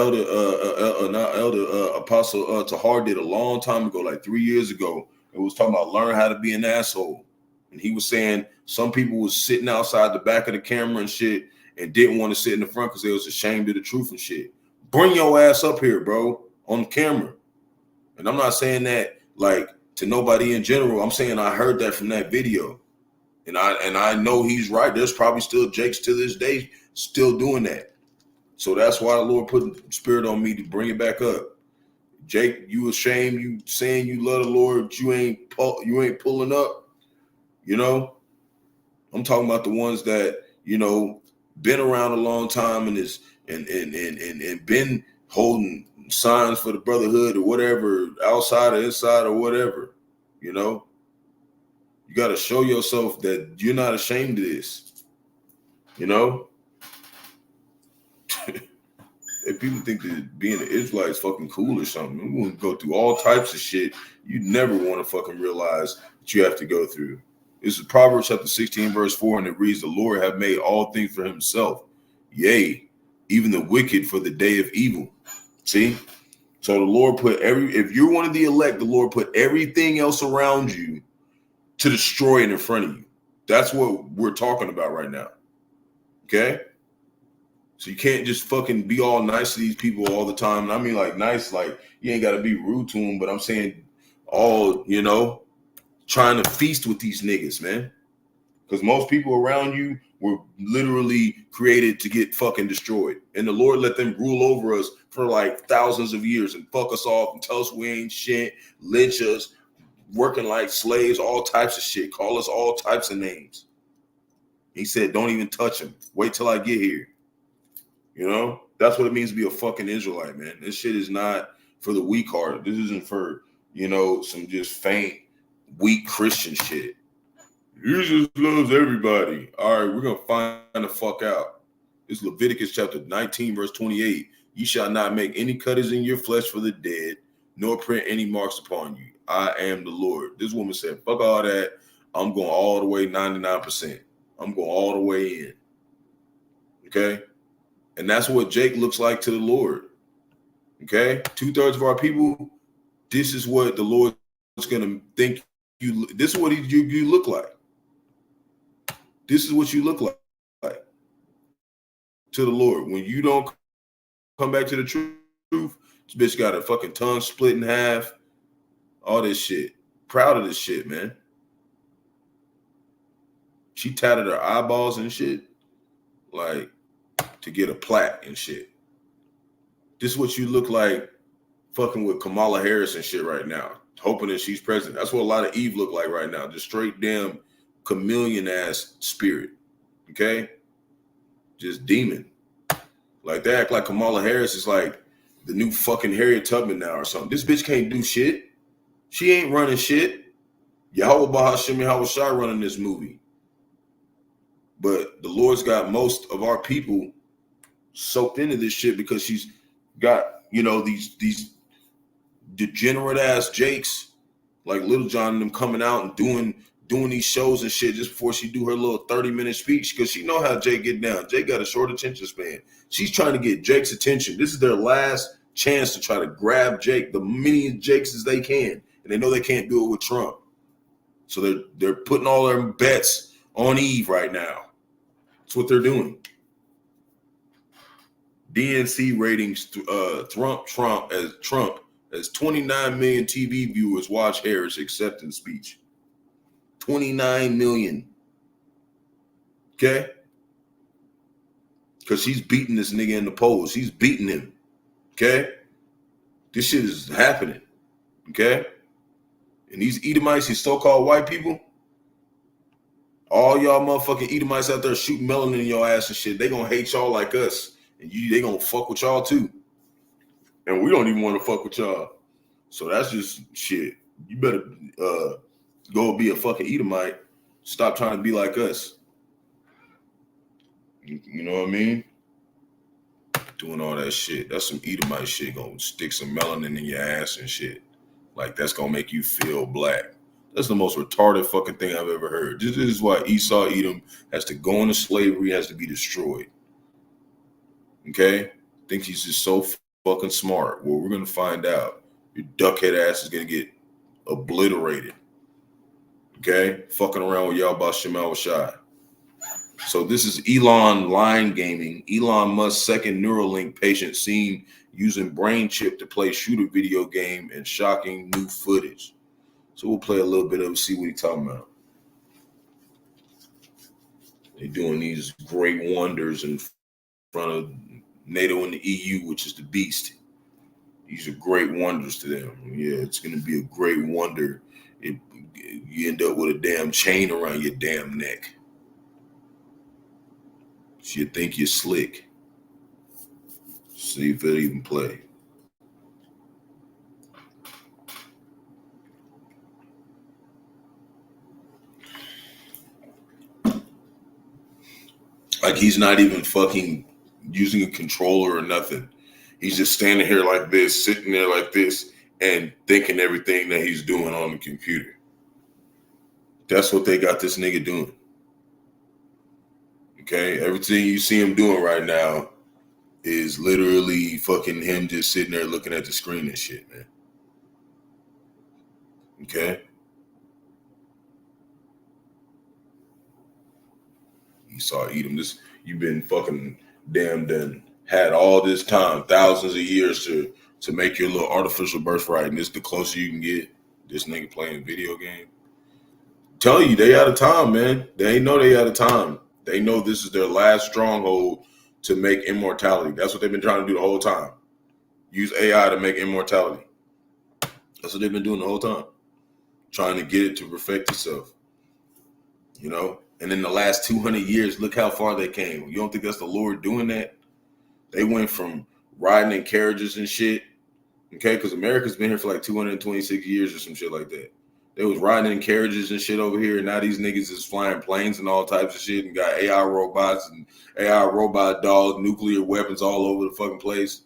[SPEAKER 1] Apostle Tahar did a long time ago, like 3 years ago. It was talking about learn how to be an asshole. And he was saying some people was sitting outside the back of the camera and shit and didn't want to sit in the front because they was ashamed of the truth and shit. Bring your ass up here, bro, on camera. And I'm not saying that like to nobody in general. I'm saying I heard that from that video. And I know he's right. There's probably still Jakes to this day still doing that. So that's why the Lord put the spirit on me to bring it back up. Jake, you ashamed, you saying you love the Lord, but you ain't pulling up. You know, I'm talking about the ones that, you know, been around a long time and is and been holding signs for the brotherhood or whatever, outside or inside or whatever. You know, you got to show yourself that you're not ashamed of this. You know, if people think that being an Israelite is fucking cool or something, we want to go through all types of shit you never want to fucking realize that you have to go through. This is Proverbs chapter 16, verse 4, and it reads, the Lord have made all things for himself. Yea, even the wicked for the day of evil. See? So the Lord if you're one of the elect, the Lord put everything else around you to destroy it in front of you. That's what we're talking about right now. Okay? So you can't just fucking be all nice to these people all the time. And I mean like nice, like you ain't got to be rude to them, but I'm saying all, trying to feast with these niggas, man. Because most people around you were literally created to get fucking destroyed. And the Lord let them rule over us for like thousands of years and fuck us off and tell us we ain't shit, lynch us, working like slaves, all types of shit, call us all types of names. He said, don't even touch him. Wait till I get here. That's what it means to be a fucking Israelite, man. This shit is not for the weak hearted. This isn't for, some just faint, weak Christian shit. Jesus loves everybody. All right, we're going to find the fuck out. It's Leviticus chapter 19, verse 28. You shall not make any cuttings in your flesh for the dead, nor print any marks upon you. I am the Lord. This woman said, fuck all that. I'm going all the way 99%. I'm going all the way in. Okay? And that's what Jake looks like to the Lord. Okay? 2/3 of our people, this is what the Lord is going to think you. This is what you look like. This is what you look like to the Lord. When you don't come back to the truth, this bitch got her fucking tongue split in half. All this shit. Proud of this shit, man. She tatted her eyeballs and shit. Like, to get a plaque and shit. This is what you look like fucking with Kamala Harris and shit right now. Hoping that she's president. That's what a lot of Eve look like right now. Just straight damn chameleon ass spirit. Okay? Just demon. Like they act like Kamala Harris is like the new fucking Harriet Tubman now or something. This bitch can't do shit. She ain't running shit. Yahawah, Bahasham, Yahawashi running this movie. But the Lord's got most of our people soaked into this shit because she's got, these degenerate ass Jakes like Little John and them coming out and doing these shows and shit just before she do her little 30-minute speech because she know how Jake get down. Jake got a short attention span. She's trying to get Jake's attention. This is their last chance to try to grab Jake, the many Jakes as they can. And they know they can't do it with Trump. So they're putting all their bets on Eve right now. That's what they're doing. DNC ratings Trump as 29 million TV viewers watch Harris acceptance speech. 29 million. Okay? Because she's beating this nigga in the polls. She's beating him. Okay? This shit is happening. Okay? And these Edomites, these so-called white people, all y'all motherfucking Edomites out there shooting melanin in your ass and shit, they gonna hate y'all like us. And they gonna fuck with y'all too. And we don't even want to fuck with y'all. So that's just shit. You better go be a fucking Edomite. Stop trying to be like us. You know what I mean? Doing all that shit. That's some Edomite shit. Gonna stick some melanin in your ass and shit. Like that's gonna make you feel black. That's the most retarded fucking thing I've ever heard. This is why Esau Edom has to go into slavery, has to be destroyed. Okay? Think he's just so fucking smart. Well, we're gonna find out. Your duckhead ass is gonna get obliterated. Okay? Fucking around with y'all about Shemal Shai. So this is Elon line gaming. Elon Musk's second Neuralink patient seen using brain chip to play shooter video game and shocking new footage. So we'll play a little bit of it, see what he's talking about. They're doing these great wonders in front of NATO and the EU, which is the beast. These are great wonders to them. Yeah, it's going to be a great wonder. You end up with a damn chain around your damn neck. So you think you're slick. See if it'll even play. Like he's not even fucking using a controller or nothing. He's just standing here like this, sitting there like this, and thinking everything that he's doing on the computer. That's what they got this nigga doing. Okay? Everything you see him doing right now is literally fucking him just sitting there looking at the screen and shit, man. Okay? Esau, Edom, you've been fucking damn done had all this time, thousands of years to make your little artificial birthright, and this the closer you can get. This nigga playing video game. Tell you they out of time, man. They know they out of time. They know this is their last stronghold to make immortality. That's what they've been trying to do the whole time. Use AI to make immortality. That's what they've been doing the whole time. Trying to get it to perfect itself. You know? And in the last 200 years, look how far they came. You don't think that's the Lord doing that? They went from riding in carriages and shit. Okay? Because America's been here for like 226 years or some shit like that. They was riding in carriages and shit over here, and now these niggas is flying planes and all types of shit and got AI robots and AI robot dogs, nuclear weapons all over the fucking place.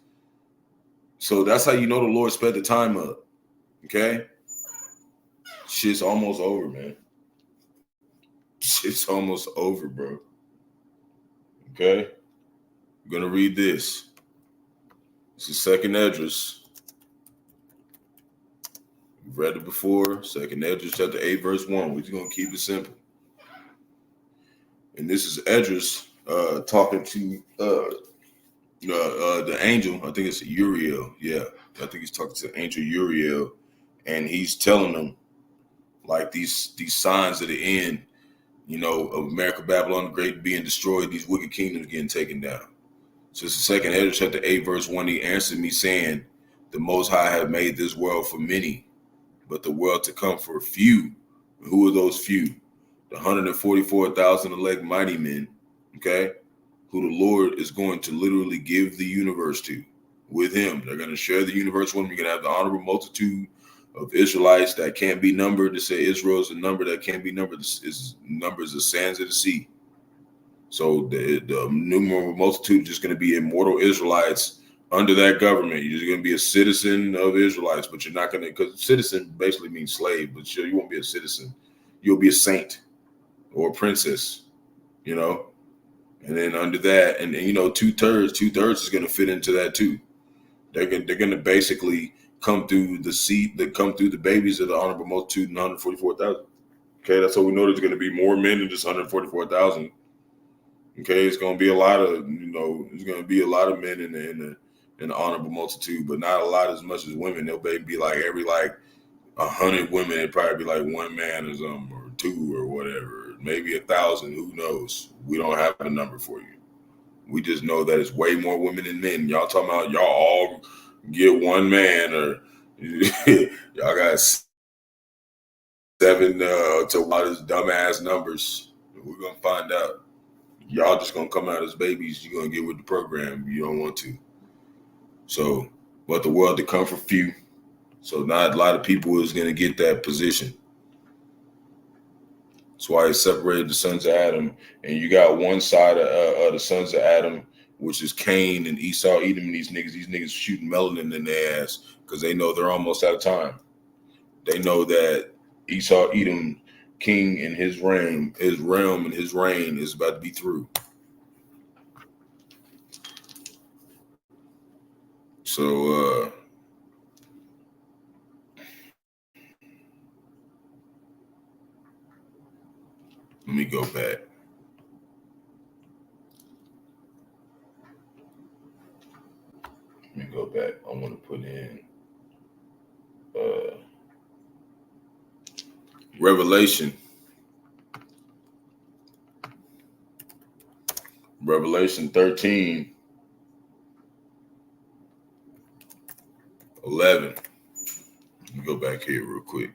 [SPEAKER 1] So that's how you know the Lord sped the time up. Okay? Shit's almost over, man. Shit's almost over, bro. Okay? I'm going to read this. This is second Esdras. We've read it before. Second Esdras chapter 8, verse 1. We're just going to keep it simple. And this is Esdras talking to the angel. I think it's Uriel. Yeah. I think he's talking to angel Uriel. And he's telling them like these signs of the end, you know, of America, Babylon the Great being destroyed, these wicked kingdoms getting taken down. So it's the second Esdras chapter 8, verse 1. He answered me saying, the Most High have made this world for many, but the world to come for few. Who are those few? The 144,000 elect mighty men, okay, who the Lord is going to literally give the universe to. With him, they're going to share the universe with him. You're going to have the honorable multitude of Israelites that can't be numbered. To say Israel is a number that can't be numbered is numbers the sands of the sea. So the numerable multitude is just going to be immortal Israelites under that government. You're just going to be a citizen of Israelites, but you're not going to, because citizen basically means slave, but you won't be a citizen. You'll be a saint or a princess, you know. And then under that, and you know, two-thirds is going to fit into that too. They're going to basically come through the seed that come through the babies of the honorable multitude and 144,000. Okay, that's how we know there's going to be more men than just 144,000. Okay, it's going to be a lot of, you know, there's going to be a lot of men in the honorable multitude, but not a lot as much as women. They'll be like every like 100 women, it'd probably be like one man or something, or two or whatever, maybe 1,000. Who knows? We don't have a number for you. We just know that it's way more women than men. Y'all talking about y'all all get one man, or y'all got 7 to all these dumbass numbers. We're gonna find out. Y'all just gonna come out as babies. You're gonna get with the program. You don't want to. So, but the world to come for few. So not a lot of people is gonna get that position. That's why he separated the sons of Adam, and you got one side of the sons of Adam, which is Cain and Esau, Edom, and these niggas shooting melanin in their ass because they know they're almost out of time. They know that Esau, Edom, king and his realm and his reign is about to be through. So let me go back. I want to put in Revelation 13, 11. Let me go back here real quick.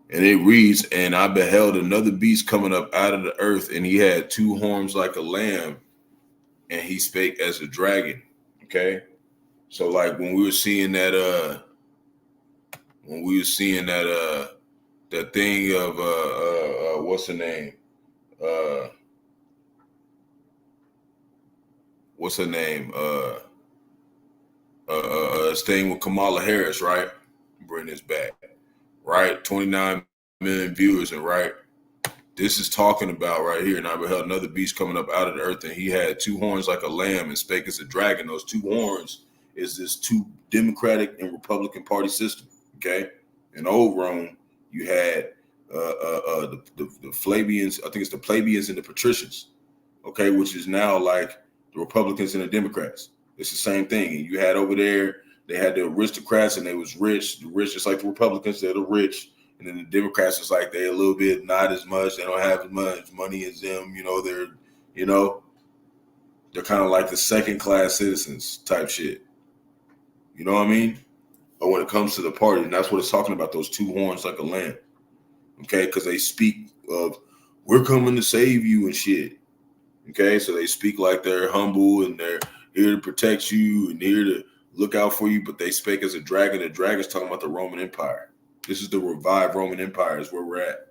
[SPEAKER 1] And it reads, and I beheld another beast coming up out of the earth, and he had 2 horns like a lamb, and he spake as a dragon. Okay. So like when we were seeing that that thing of what's her name? Staying with Kamala Harris, right? Bring this back. Right? 29 million viewers, and right? This is talking about right here. And I beheld another beast coming up out of the earth, and he had two horns like a lamb and spake as a dragon. Those two horns is this two Democratic and Republican party system. Okay. In old Rome, you had the Flavians, I think it's the plebeians and the patricians, okay, which is now like the Republicans and the Democrats. It's the same thing. And you had over there, they had the aristocrats and they was rich. The rich, just like the Republicans, they're the rich. And then the Democrats is like they're a little bit not as much. They don't have as much money as them. They're kind of like the second class citizens type shit. You know what I mean? But when it comes to the party, and that's what it's talking about, those two horns like a lamb. Okay, because they speak of we're coming to save you and shit. Okay, so they speak like they're humble and they're here to protect you and here to look out for you, but they spake as a dragon. The dragon's talking about the Roman Empire. This is the revived Roman Empire is where we're at.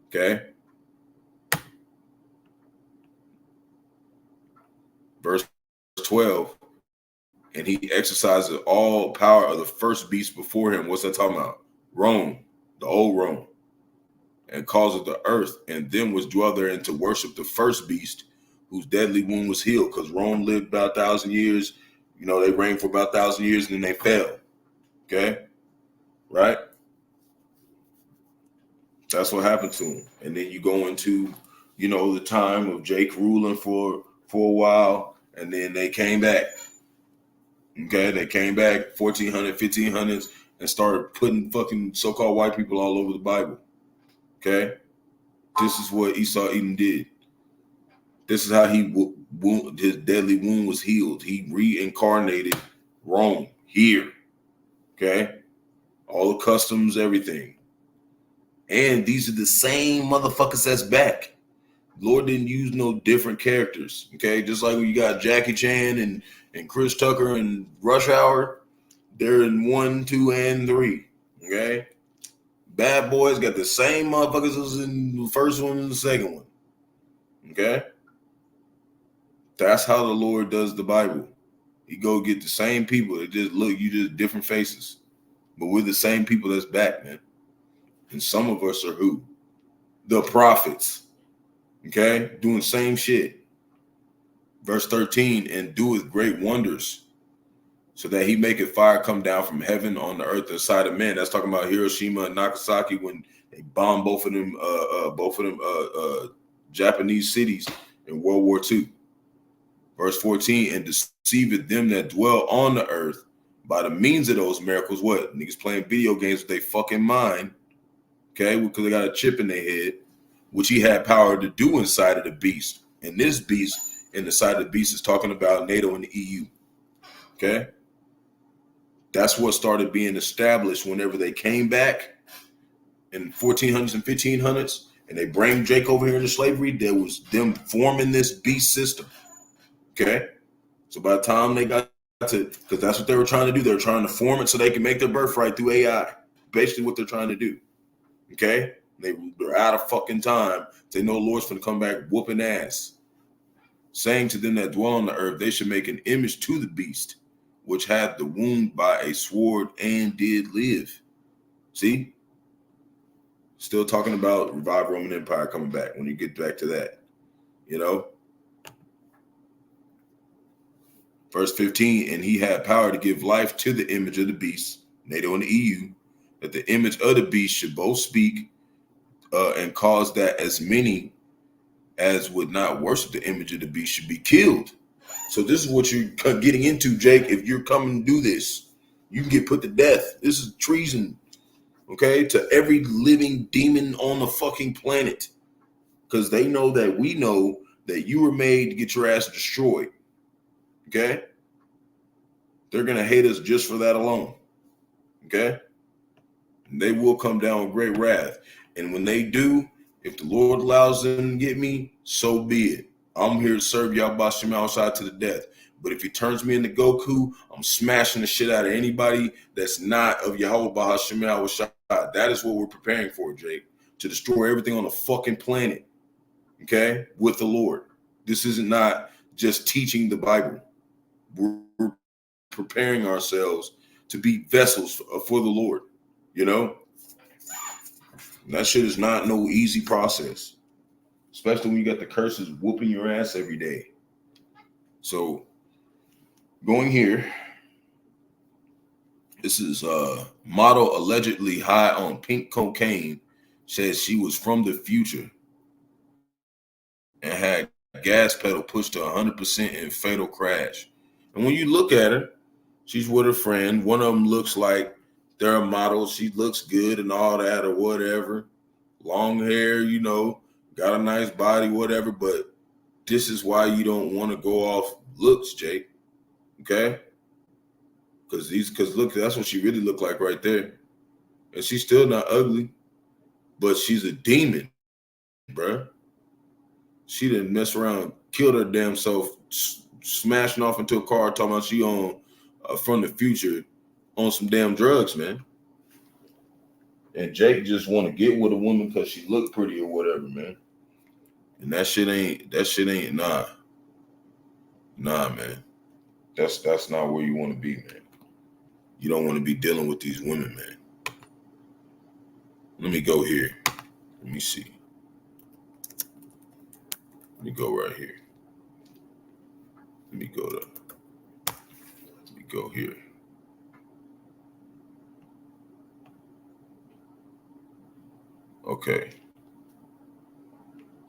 [SPEAKER 1] Okay. Verse 12. And he exercises all power of the first beast before him. What's that talking about? Rome, the old Rome. And caused the earth and them was dwell therein to worship the first beast, whose deadly wound was healed. Because Rome lived about 1,000 years. They reigned for about 1,000 years and then they fell. Okay. Right. That's what happened to him. And then you go into, the time of Jake ruling for a while. And then they came back. Okay. They came back 1400, 1500s and started putting fucking so-called white people all over the Bible. Okay. This is what Esau Edom did. This is how his deadly wound was healed. He reincarnated Rome here. Okay. All the customs, everything. And these are the same motherfuckers that's back. Lord didn't use no different characters. Okay. Just like when you got Jackie Chan and Chris Tucker and Rush Hour, they're in 1, 2, and 3. Okay. Bad Boys got the same motherfuckers as in the first one and the second one. Okay. That's how the Lord does the Bible. He go get the same people. They just look, you just different faces. But we're the same people that's back, man. And some of us are who? The prophets. Okay? Doing the same shit. Verse 13, and doeth great wonders, so that he maketh fire come down from heaven on the earth and side of men. That's talking about Hiroshima and Nagasaki when they bombed both of them Japanese cities in World War II. Verse 14, and deceiveth them that dwell on the earth by the means of those miracles. What? Niggas playing video games with their fucking mind. Okay, because they got a chip in their head, which he had power to do inside of the beast. And this beast in the side of the beast is talking about NATO and the EU. Okay. That's what started being established whenever they came back in 1400s and 1500s, and they bring Jake over here into slavery. There was them forming this beast system. Okay. So by the time they got to, because that's what they were trying to do. They were trying to form it so they can make their birthright through AI. Basically what they're trying to do. Okay. They're out of fucking time. They know the Lord's going to come back whooping ass. Saying to them that dwell on the earth, they should make an image to the beast, which had the wound by a sword and did live. See? Still talking about revived Roman Empire coming back when you get back to that. Verse 15, and he had power to give life to the image of the beast, NATO and the EU, that the image of the beast should both speak and cause that as many as would not worship the image of the beast should be killed. So this is what you're getting into, Jake. If you're coming to do this, you can get put to death. This is treason, okay, to every living demon on the fucking planet. Because they know that we know that you were made to get your ass destroyed, okay? They're going to hate us just for that alone, okay? And they will come down with great wrath. And when they do, if the Lord allows them to get me, so be it. I'm here to serve Yahawashi to the death. But if he turns me into Goku, I'm smashing the shit out of anybody that's not of Yahawah Bahasham. That is what we're preparing for, Jake. To destroy everything on the fucking planet. Okay? With the Lord. This isn't not just teaching the Bible. We're preparing ourselves to be vessels for the Lord. And that shit is not no easy process. especially when you got the curses whooping your ass every day. So going here, this is model allegedly high on pink cocaine says she was from the future and had gas pedal pushed to 100% in fatal crash. And when you look at her, she's with her friend. One of them looks like they're a model. She looks good and all that or whatever. Long hair, you know, got a nice body, whatever. But this is why you don't want to go off looks, Jake. Okay? Because look, that's what she really looked like right there. And she's still not ugly, but she's a demon, bruh. She didn't mess around, killed her damn self, smashing off into a car, talking about she on from the future on some damn drugs, man. And Jake just want to get with a woman because she looked pretty or whatever, man. And that shit ain't nah, man. That's not where you want to be, man. You don't want to be dealing with these women, man. Let me go here. Let me see. Let me go right here. Let me go here. Okay.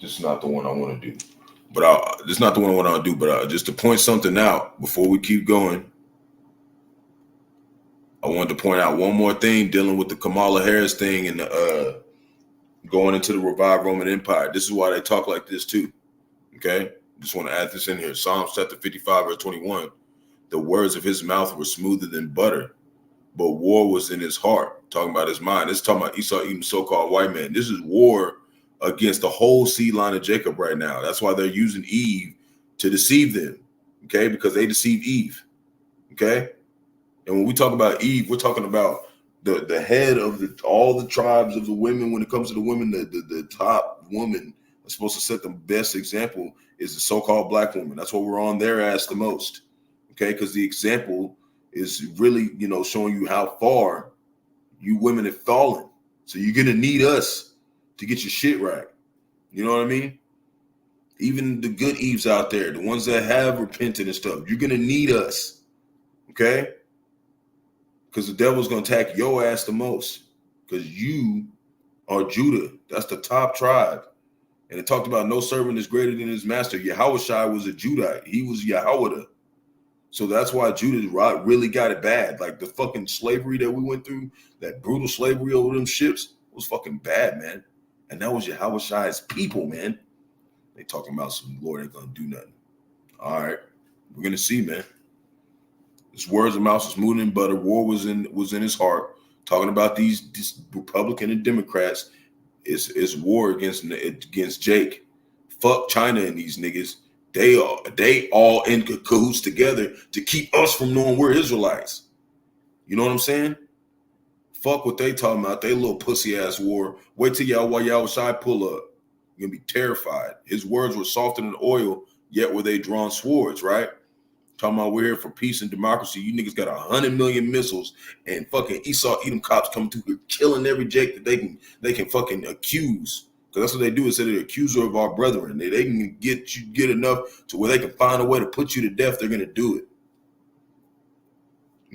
[SPEAKER 1] This is not the one I want to do. But this is not the one I want to do. But just to point something out before we keep going, I wanted to point out one more thing dealing with the Kamala Harris thing and going into the revived Roman Empire. This is why they talk like this too. Okay? Just want to add this in here. Psalms chapter 55, verse 21. The words of his mouth were smoother than butter, but war was in his heart. Talking about his mind. This is talking about Esau eating so-called white man. This is war against the whole seed line of Jacob right now. That's why they're using Eve to deceive them. Okay? Because they deceived Eve. Okay? And when we talk about Eve, we're talking about the head of all the tribes of the women. When it comes to the women, the top woman that's supposed to set the best example is the so-called black woman. That's what we're on their ass the most. Okay, because the example is really, showing you how far you women have fallen. So you're gonna need us to get your shit right. You know what I mean? Even the good Eves out there, the ones that have repented and stuff, you're gonna need us. Okay? Because the devil's gonna attack your ass the most. Because you are Judah. That's the top tribe. And it talked about no servant is greater than his master. Yahawashi was a Judite. He was Yahawah. So that's why Judah really got it bad. Like the fucking slavery that we went through, that brutal slavery over them ships was fucking bad, man. And that was Yahawashi's people, man. They talking about some Lord ain't gonna do nothing. All right. We're gonna see, man. His words of mouth was smooth and butter. War was in his heart. Talking about these Republican and Democrats is war against Jake. Fuck China and these niggas. They all in cahoots together to keep us from knowing we're Israelites. You know what I'm saying? Fuck what they talking about. They little pussy ass war. Wait till Yahawashi pull up. You're gonna be terrified. His words were softer than oil, yet were they drawn swords, right? Talking about we're here for peace and democracy. You niggas got 100 million missiles and fucking Esau Edom cops coming through here killing every Jake that they can fucking accuse. Because that's what they do, is they're the accuser of our brethren. They can get enough to where they can find a way to put you to death. They're gonna do it.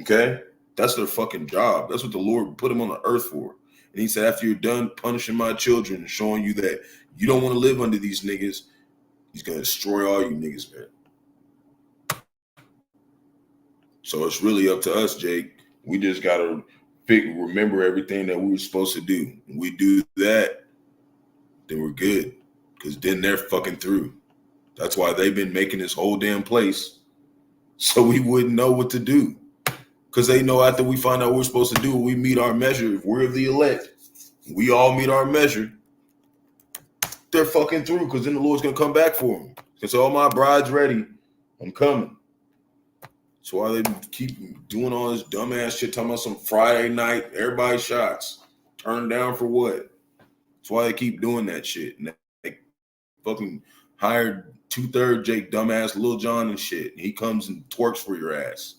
[SPEAKER 1] Okay? That's their fucking job. That's what the Lord put them on the earth for. And he said, after you're done punishing my children and showing you that you don't want to live under these niggas, he's gonna destroy all you niggas, man. So it's really up to us, Jake. We just gotta remember everything that we were supposed to do. When we do that, then we're good. Because then they're fucking through. That's why they've been making this whole damn place so we wouldn't know what to do. Because they know after we find out what we're supposed to do, we meet our measure. If we're the elect, we all meet our measure, they're fucking through, because then the Lord's going to come back for them. Because all my bride's ready. I'm coming. That's why they keep doing all this dumbass shit, talking about some Friday night, everybody shots. Turned down for what? That's why they keep doing that shit. And they fucking hired 2/3 Jake, dumbass Lil Jon and shit. And he comes and twerks for your ass.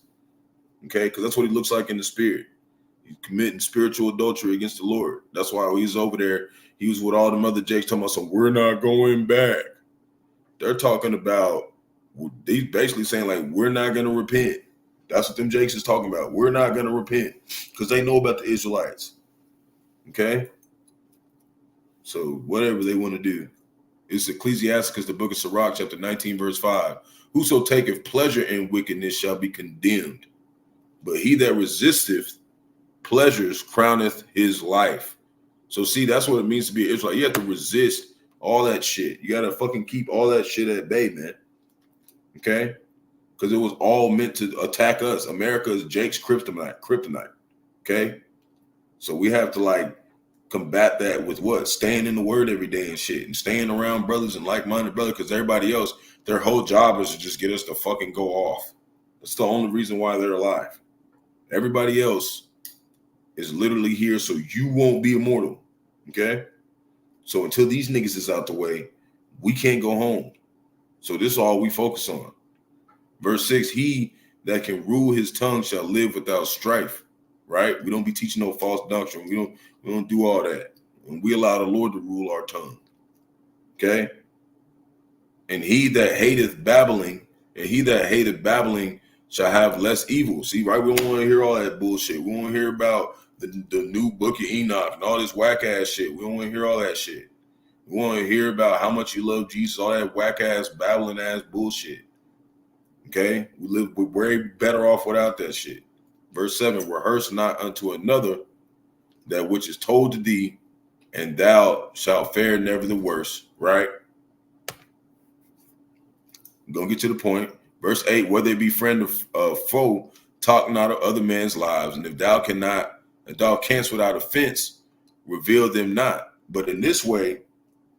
[SPEAKER 1] Okay? Because that's what he looks like in the spirit. He's committing spiritual adultery against the Lord. That's why he's over there. He was with all the other Jakes talking about, so we're not going back. They're talking about, he's basically saying like, we're not going to repent. That's what them Jakes is talking about. We're not going to repent because they know about the Israelites. Okay? So whatever they want to do. It's Ecclesiasticus, the book of Sirach, chapter 19, verse 5. Whoso taketh pleasure in wickedness shall be condemned, but he that resisteth pleasures crowneth his life. So see, that's what it means to be an Israelite. You have to resist all that shit. You got to fucking keep all that shit at bay, man. Okay? Because it was all meant to attack us. America is Jake's kryptonite. Okay? So we have to like combat that with what? Staying in the word every day and shit, and staying around brothers and like-minded brothers, because everybody else, their whole job is to just get us to fucking go off. That's the only reason why they're alive. Everybody else is literally here so you won't be immortal. Okay? So until these niggas is out the way, we can't go home. So this is all we focus on. Verse 6, he that can rule his tongue shall live without strife. Right? We don't be teaching no false doctrine. We don't do all that. And we allow the Lord to rule our tongue. Okay? And he that hateth babbling shall have less evil. See, right? We don't want to hear all that bullshit. We want to hear about the new book of Enoch and all this whack ass shit. We don't want to hear all that shit. We want to hear about how much you love Jesus, all that whack ass, babbling ass bullshit. Okay? We're way better off without that shit. Verse 7, rehearse not unto another that which is told to thee, and thou shalt fare never the worse. Right? I'm going to get to the point. Verse 8, whether it be friend or foe, talk not of other men's lives. And if thou canst without offense, reveal them not. But in this way,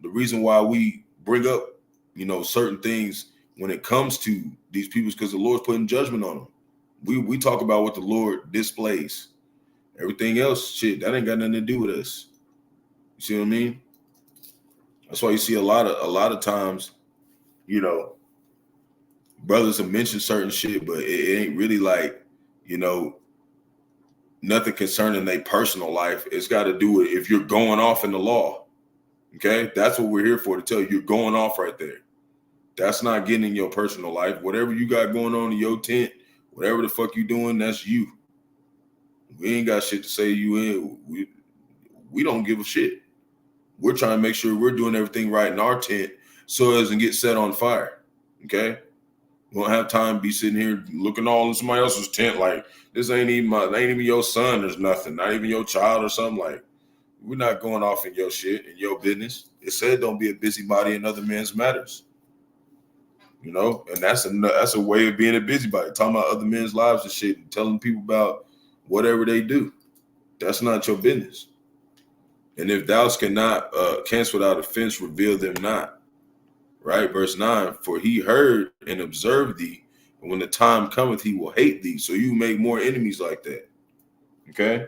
[SPEAKER 1] the reason why we bring up, certain things when it comes to these people is because the Lord's putting judgment on them. We talk about what the Lord displays. Everything else, shit, that ain't got nothing to do with us. You see what I mean? That's why you see a lot of times, brothers have mentioned certain shit, but it ain't really like, nothing concerning their personal life. It's got to do with if you're going off in the law. Okay? That's what we're here for, to tell you you're going off right there. That's not getting in your personal life. Whatever you got going on in your tent, whatever the fuck you doing, that's you. We ain't got shit to say you in. We don't give a shit. We're trying to make sure we're doing everything right in our tent so it doesn't get set on fire. Okay? We don't have time to be sitting here looking all in somebody else's tent like this ain't even your son or nothing, not even your child or something. Like, we're not going off in your shit, in your business. It said don't be a busybody in other men's matters. And that's a way of being a busybody, talking about other men's lives and shit and telling people about whatever they do. That's not your business. And if thou canst without offense, reveal them not. Right? Verse 9, for he heard and observed thee, and when the time cometh, he will hate thee. So you make more enemies like that. Okay?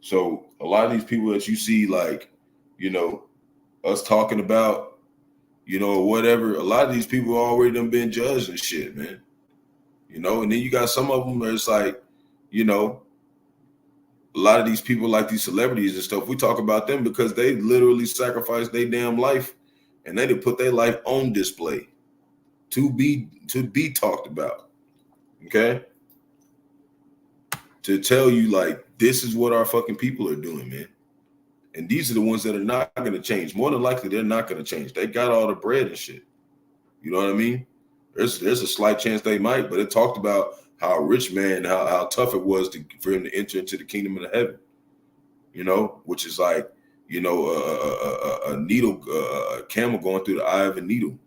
[SPEAKER 1] So a lot of these people that you see, like, us talking about, whatever, a lot of these people already done been judged and shit, man. And then you got some of them where it's like, a lot of these people, like these celebrities and stuff, we talk about them because they literally sacrificed their damn life and they did put their life on display to be talked about. Okay? To tell you, like, this is what our fucking people are doing, man. And these are the ones that are not going to change. More than likely, they're not going to change. They got all the bread and shit. You know what I mean? There's a slight chance they might, but it talked about how a rich man, how tough it was for him to enter into the kingdom of heaven. Which is like, a needle, a camel going through the eye of a needle.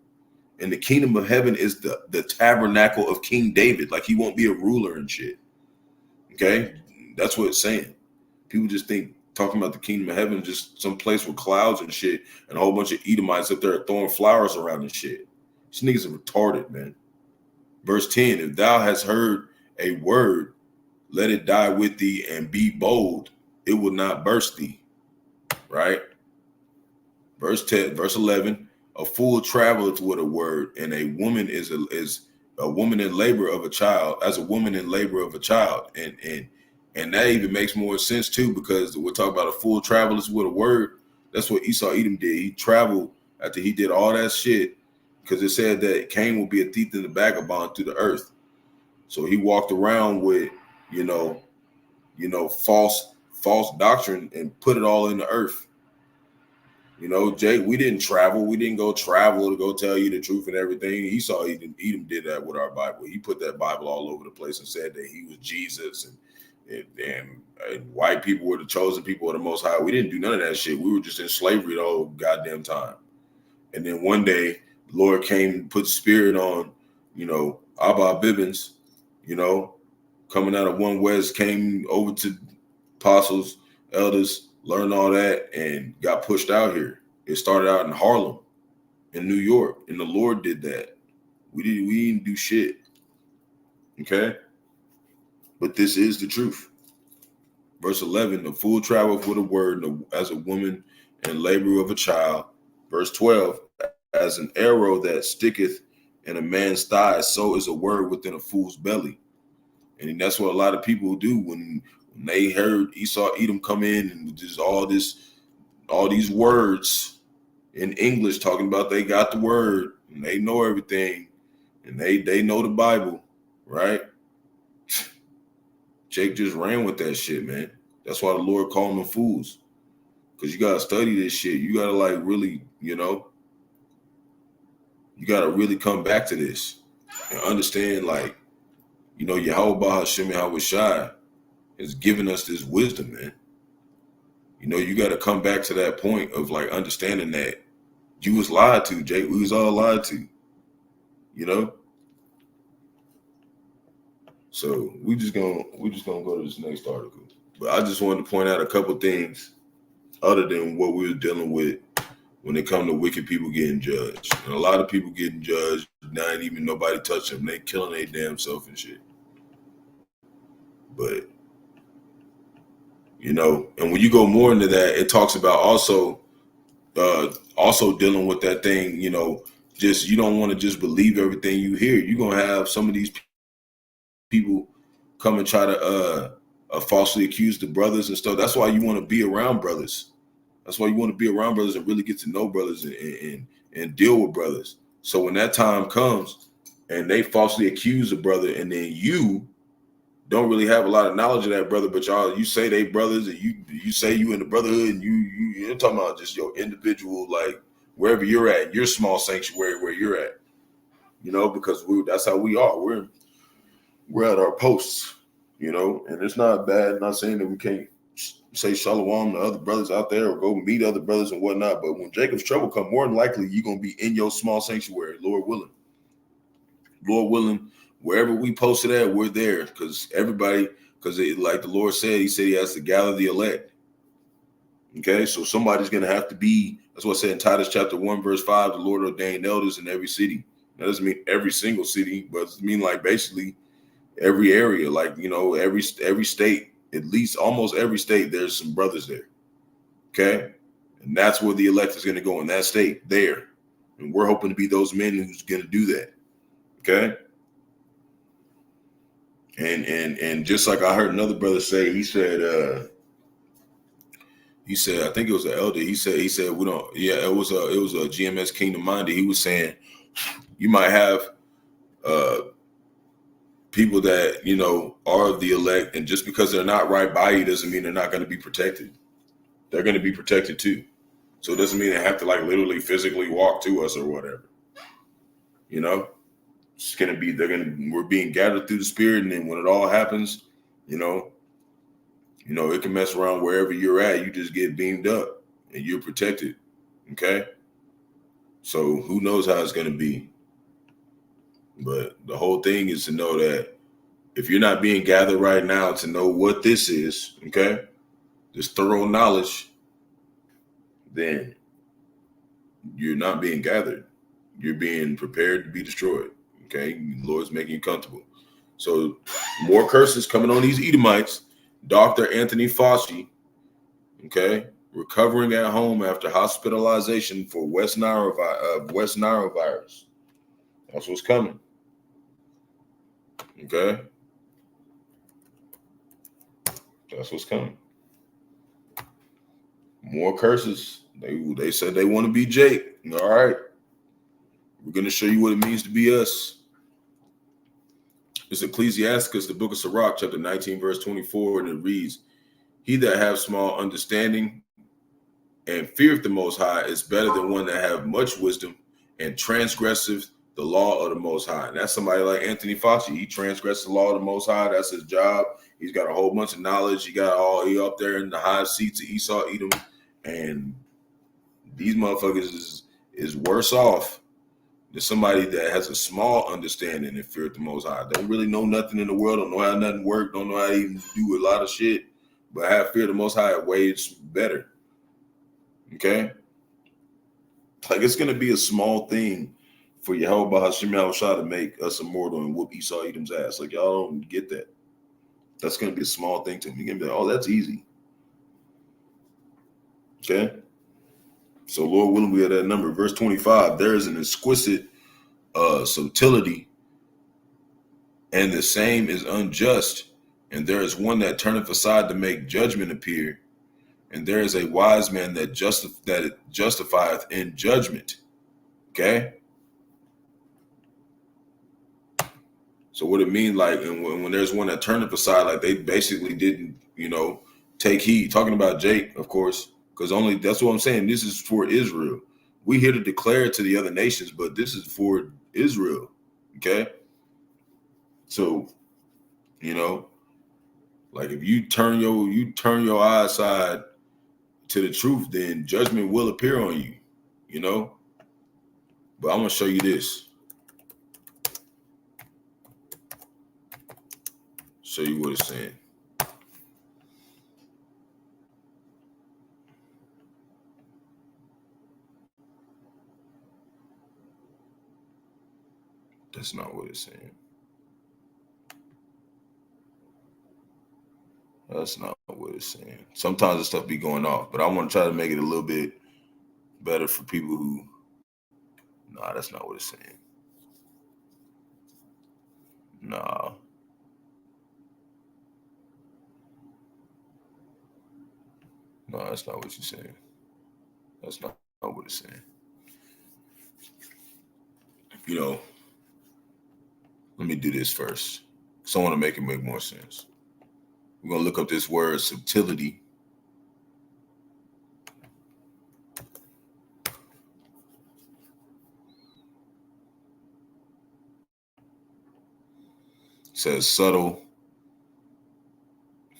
[SPEAKER 1] And the kingdom of heaven is the tabernacle of King David. Like, he won't be a ruler and shit. Okay? That's what it's saying. People just think talking about the kingdom of heaven, just some place with clouds and shit, and a whole bunch of Edomites up there throwing flowers around and shit. These niggas are retarded, man. Verse 10, if thou hast heard a word, let it die with thee and be bold. It will not burst thee. Right? Verse 11, a fool traveleth with a word, and a woman is a woman in labor of a child, as a woman in labor of a child. And And that even makes more sense too, because we're talking about a full travelers with a word. That's what Esau Edom did. He traveled after he did all that shit, because it said that Cain will be a thief in the vagabond through the earth. So he walked around with, false doctrine and put it all in the earth. Jake, we didn't travel. We didn't go travel to go tell you the truth and everything. Esau Edom did that with our Bible. He put that Bible all over the place and said that he was Jesus and white people were the chosen people of the Most High. We didn't do none of that shit. We were just in slavery the whole goddamn time. And then one day, the Lord came and put spirit on, Abba Bibbins, coming out of One West, came over to apostles, elders, learned all that, and got pushed out here. It started out in Harlem, in New York, and the Lord did that. We didn't do shit. Okay? But this is the truth. Verse 11, the fool traveleth with a word as a woman and labor of a child. Verse 12, as an arrow that sticketh in a man's thigh, so is a word within a fool's belly. And that's what a lot of people do when they heard Esau Edom come in and just all these words in English talking about they got the word and they know everything and they know the Bible, right? Jake just ran with that shit, man. That's why the Lord called them fools. Because you got to study this shit. You got to really, you got to really come back to this and understand, Yahawah, Bahasham, Yahawashi has given us this wisdom, man. You got to come back to that point of understanding that you was lied to, Jake. We was all lied to, So we just gonna go to this next article. But I just wanted to point out a couple things other than what we were dealing with when it come to wicked people getting judged. And a lot of people getting judged, not even nobody touching them. They killing their damn self and shit. But and when you go more into that, it talks about also dealing with that thing, just you don't want to just believe everything you hear. You're gonna have some of these people come and try to falsely accuse the brothers and stuff. That's why you want to be around brothers. That's why you want to be around brothers and really get to know brothers and deal with brothers. So when that time comes and they falsely accuse a brother, and then you don't really have a lot of knowledge of that brother, but you say they brothers, and you say you in the brotherhood, and you're talking about just your individual, wherever you're at, your small sanctuary where you're at, because that's how we are. We're at our posts, and it's not bad. I'm not saying that we can't say shalom to other brothers out there or go meet other brothers and whatnot. But when Jacob's trouble come, more than likely you're gonna be in your small sanctuary, Lord willing. Lord willing, wherever we posted at, we're there, because like the Lord said, he said he has to gather the elect. Okay, so somebody's gonna have to be. That's what I said in Titus chapter 1, verse 5. The Lord ordained elders in every city. That doesn't mean every single city, but it means basically every area, every state, at least almost every state, there's some brothers there. Okay. And that's where the elect is going to go, in that state there. And we're hoping to be those men who's going to do that. Okay. And just like I heard another brother say, he said, I think it was an elder. He said, we don't, yeah, it was a GMS Kingdom Minded. He was saying, you might have, people that, are the elect, and just because they're not right by you doesn't mean they're not going to be protected. They're going to be protected too. So it doesn't mean they have to literally physically walk to us or whatever. It's going to be, we're being gathered through the spirit. And then when it all happens, it can mess around wherever you're at. You just get beamed up and you're protected. Okay. So who knows how it's going to be. But the whole thing is to know that if you're not being gathered right now to know what this is, okay, this thorough knowledge, then you're not being gathered. You're being prepared to be destroyed. Okay, the Lord's making you comfortable. So more curses coming on these Edomites. Dr. Anthony Fauci, okay, recovering at home after hospitalization for West Nile virus. That's what's coming. Okay. That's what's coming. More curses. They said they want to be Jake. All right. We're going to show you what it means to be us. It's Ecclesiasticus, the book of Barak, chapter 19, verse 24, and it reads, "He that have small understanding and feareth the Most High is better than one that have much wisdom and transgresseth the law of the Most High." And that's somebody like Anthony Fauci. He transgressed the law of the Most High. That's his job. He's got a whole bunch of knowledge. He up there in the high seats of Esau, Edom, and these motherfuckers is worse off than somebody that has a small understanding and fear the Most High. Don't really know nothing in the world, don't know how nothing works, don't know how to even do a lot of shit, but have fear the Most High way better. Okay? Like, it's going to be a small thing for Yahawah Bahasham Yahawashi to make us immortal and whoop Esau Edom's ass. Like, y'all don't get that. That's going to be a small thing to me. You're going to be like, oh, that's easy. Okay? So, Lord willing, we have that number. Verse 25, there is an exquisite subtlety, and the same is unjust. And there is one that turneth aside to make judgment appear. And there is a wise man that justifieth in judgment. Okay? So what it means, like, and when there's one that turneth aside, like they basically didn't, take heed. Talking about Jake, of course, because that's what I'm saying. This is for Israel. We here to declare it to the other nations, but this is for Israel. Okay? So, like if you turn your eye aside to the truth, then judgment will appear on you, But I'm gonna show you this. Show you what it's saying. That's not what it's saying. That's not what it's saying. Sometimes this stuff be going off, but I want to try to make it a little bit better for people who. Nah, that's not what it's saying. Nah. No, that's not what you're saying. That's not what it's saying. Let me do this first, because I want to make it make more sense. We're going to look up this word subtlety. It says subtle,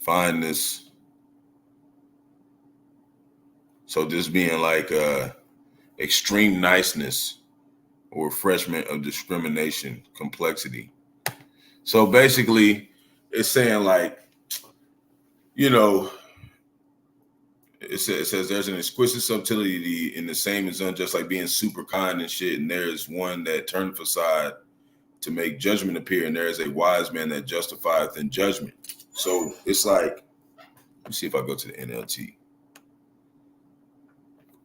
[SPEAKER 1] fineness. So this being like extreme niceness or refreshment of discrimination, complexity. So basically, it's saying like, it says there's an exquisite subtlety in the same as unjust, like being super kind and shit. And there is one that turneth aside to make judgment appear, and there is a wise man that justifieth in judgment. So it's like, let me see if I go to the NLT,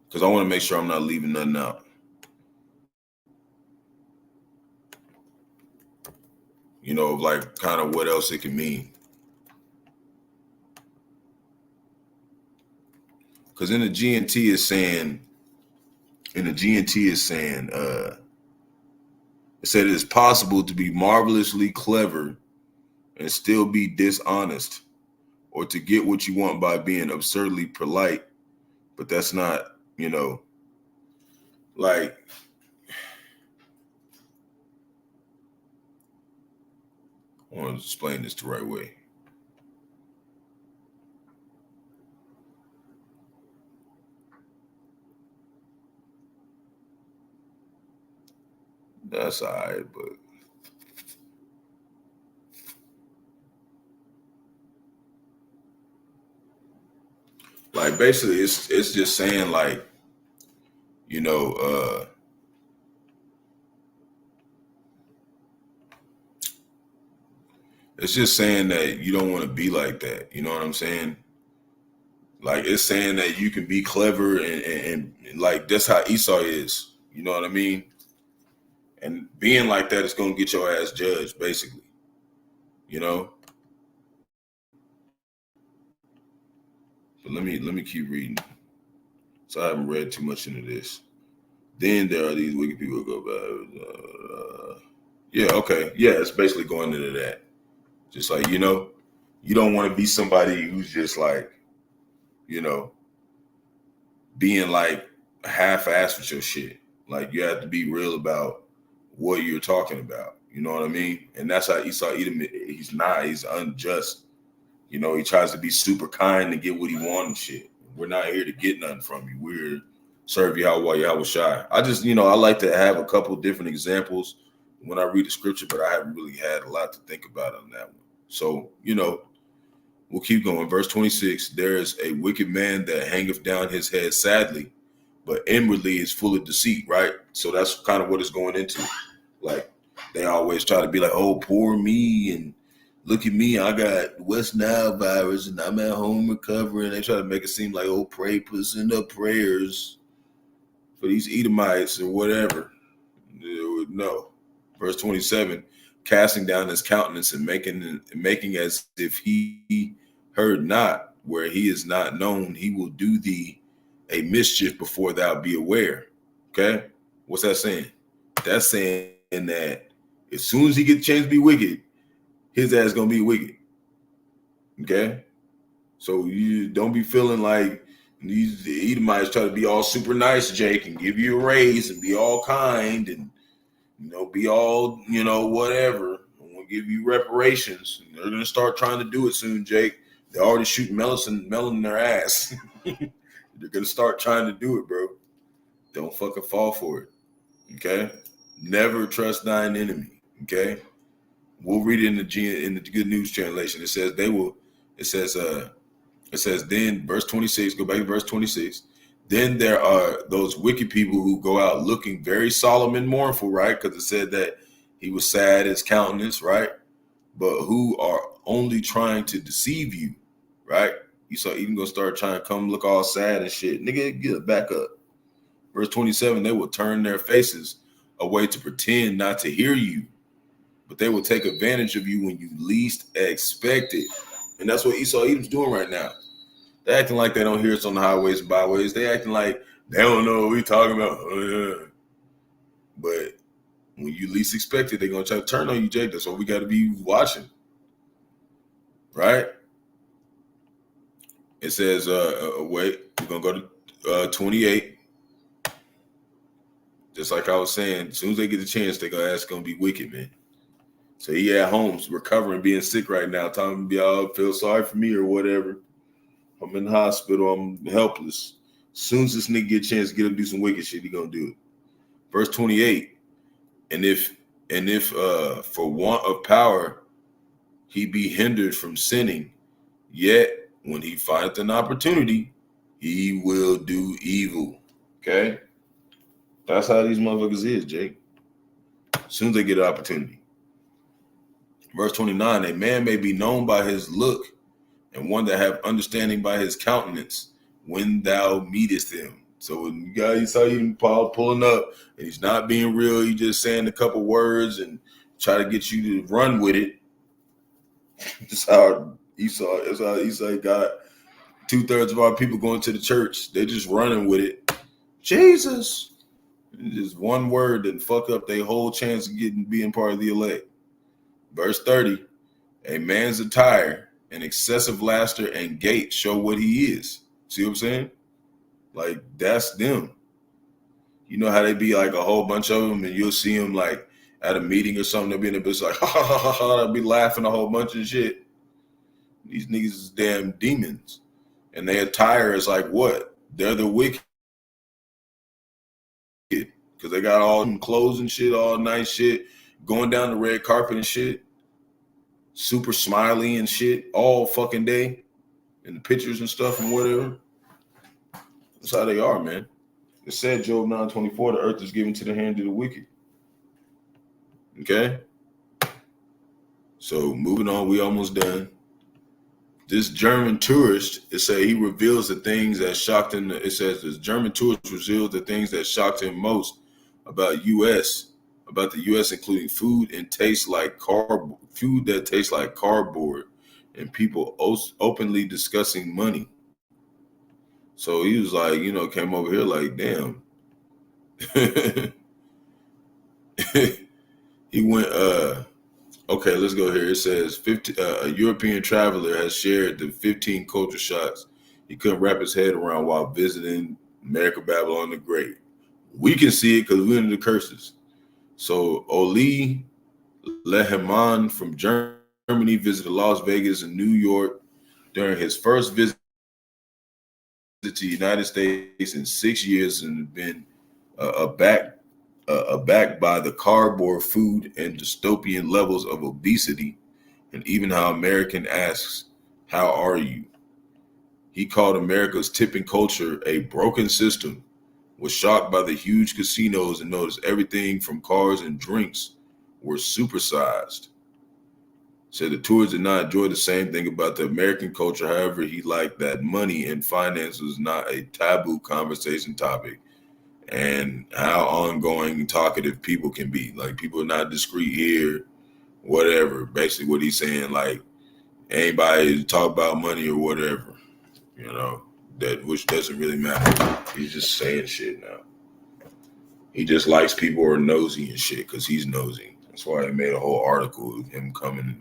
[SPEAKER 1] because I want to make sure I'm not leaving nothing out. Like kind of what else it can mean. Because in the GNT is saying, it said it is possible to be marvelously clever and still be dishonest, or to get what you want by being absurdly polite. But that's not, like, I want to explain this the right way. That's all right, but like basically it's just saying like, it's just saying that you don't want to be like that. You know what I'm saying? Like it's saying that you can be clever and like that's how Esau is. You know what I mean? And being like that is going to get your ass judged, basically. But let me keep reading. So I haven't read too much into this. Then there are these wicked people who go by. Yeah, okay. Yeah, it's basically going into that. Just like, you know, you don't want to be somebody who's just like, you know, being like half-assed with your shit. Like, you have to be real about what you're talking about. You know what I mean? And that's how Esau Edom, he's unjust. You know, he tries to be super kind to get what he wants and shit. We're not here to get nothing from you. We're serve Yahawah, Yahawashi. I just, you know, I like to have a couple different examples when I read the scripture, but I haven't really had a lot to think about on that one. So, you know, we'll keep going. Verse 26, there is a wicked man that hangeth down his head sadly, but inwardly is full of deceit, right? So that's kind of what it's going into. Like, they always try to be like, oh, poor me, and look at me, I got West Nile virus, and I'm at home recovering. They try to make it seem like, oh, pray, send up prayers for these Edomites or whatever. No. Verse 27, casting down his countenance and making as if he heard not, where he is not known, he will do thee a mischief before thou be aware. Okay? What's that saying? That's saying that as soon as he gets a chance to be wicked, his ass gonna be wicked. Okay? So you don't be feeling like these Edomites try to be all super nice, Jake, and give you a raise and be all kind and, you know, be all, you know, whatever. We'll give you reparations. They're going to start trying to do it soon, Jake. They're already shooting melon in their ass. They're going to start trying to do it, bro. Don't fucking fall for it. Okay? Never trust thine enemy. Okay? We'll read it in the Good News translation. It says then, verse 26, go back to verse 26. Then there are those wicked people who go out looking very solemn and mournful, right? Because it said that he was sad as countenance, right? But who are only trying to deceive you, right? You saw even gonna start trying to come look all sad and shit. Nigga, get it back up. Verse 27, they will turn their faces away to pretend not to hear you, but they will take advantage of you when you least expect it. And that's what Esau Edom's doing right now. They're acting like they don't hear us on the highways and byways. They acting like they don't know what we're talking about. But when you least expect it, they're going to try to turn on you, Jake. That's what we got to be watching. Right? It says, wait, we're going to go to 28. Just like I was saying, as soon as they get the chance, they're going to ask, going to be wicked, man. So he at home, recovering, being sick right now, telling me, y'all feel sorry for me or whatever. I'm in the hospital. I'm helpless. As soon as this nigga get a chance to get him to do some wicked shit, he gonna do it. Verse 28. And if for want of power he be hindered from sinning, yet when he findeth an opportunity, he will do evil. Okay? That's how these motherfuckers is, Jake. As soon as they get an opportunity. Verse 29. A man may be known by his look, and one that have understanding by his countenance when thou meetest him. So when you saw him pulling up and he's not being real, he's just saying a couple words and try to get you to run with it. That's how Esau got 2/3 of our people going to the church. They're just running with it. Jesus. Just one word and fuck up their whole chance of being part of the elect. Verse 30, a man's attire and excessive laughter and gait show what he is. See what I'm saying? Like, that's them. You know how they be like a whole bunch of them, and you'll see them like at a meeting or something. They'll be in a bitch like, ha ha ha ha. They'll be laughing a whole bunch of shit. These niggas is damn demons, and their attire is like what? They're the wicked because they got all them clothes and shit, all nice shit, going down the red carpet and shit. Super smiley and shit all fucking day in the pictures and stuff and whatever. That's how they are, man. It said Job 9:24, the earth is given to the hand of the wicked. Okay? So moving on, we almost done. This German tourist, it said he reveals the things that shocked him. It says this German tourist revealed the things that shocked him most about the U.S., including food that tastes like cardboard, and people openly discussing money. So he was like, came over here like, damn. He went, okay, let's go here. It says a European traveler has shared the 15 culture shocks he couldn't wrap his head around while visiting America, Babylon the Great. We can see it because we're in the curses. So OK-LA-Homa from Germany visited Las Vegas and New York during his first visit to the United States in 6 years and been abacked by the cardboard food and dystopian levels of obesity, and even how American asks, "How are you?" He called America's tipping culture a broken system, was shocked by the huge casinos, and noticed everything from cars and drinks were supersized. Said the tourists did not enjoy the same thing about the American culture. However, he liked that money and finance was not a taboo conversation topic, and how ongoing and talkative people can be. Like, people are not discreet here, whatever. Basically what he's saying, like, anybody talk about money or whatever, that which doesn't really matter. He's just saying shit now. He just likes people who are nosy and shit because he's nosy. That's why he made a whole article of him coming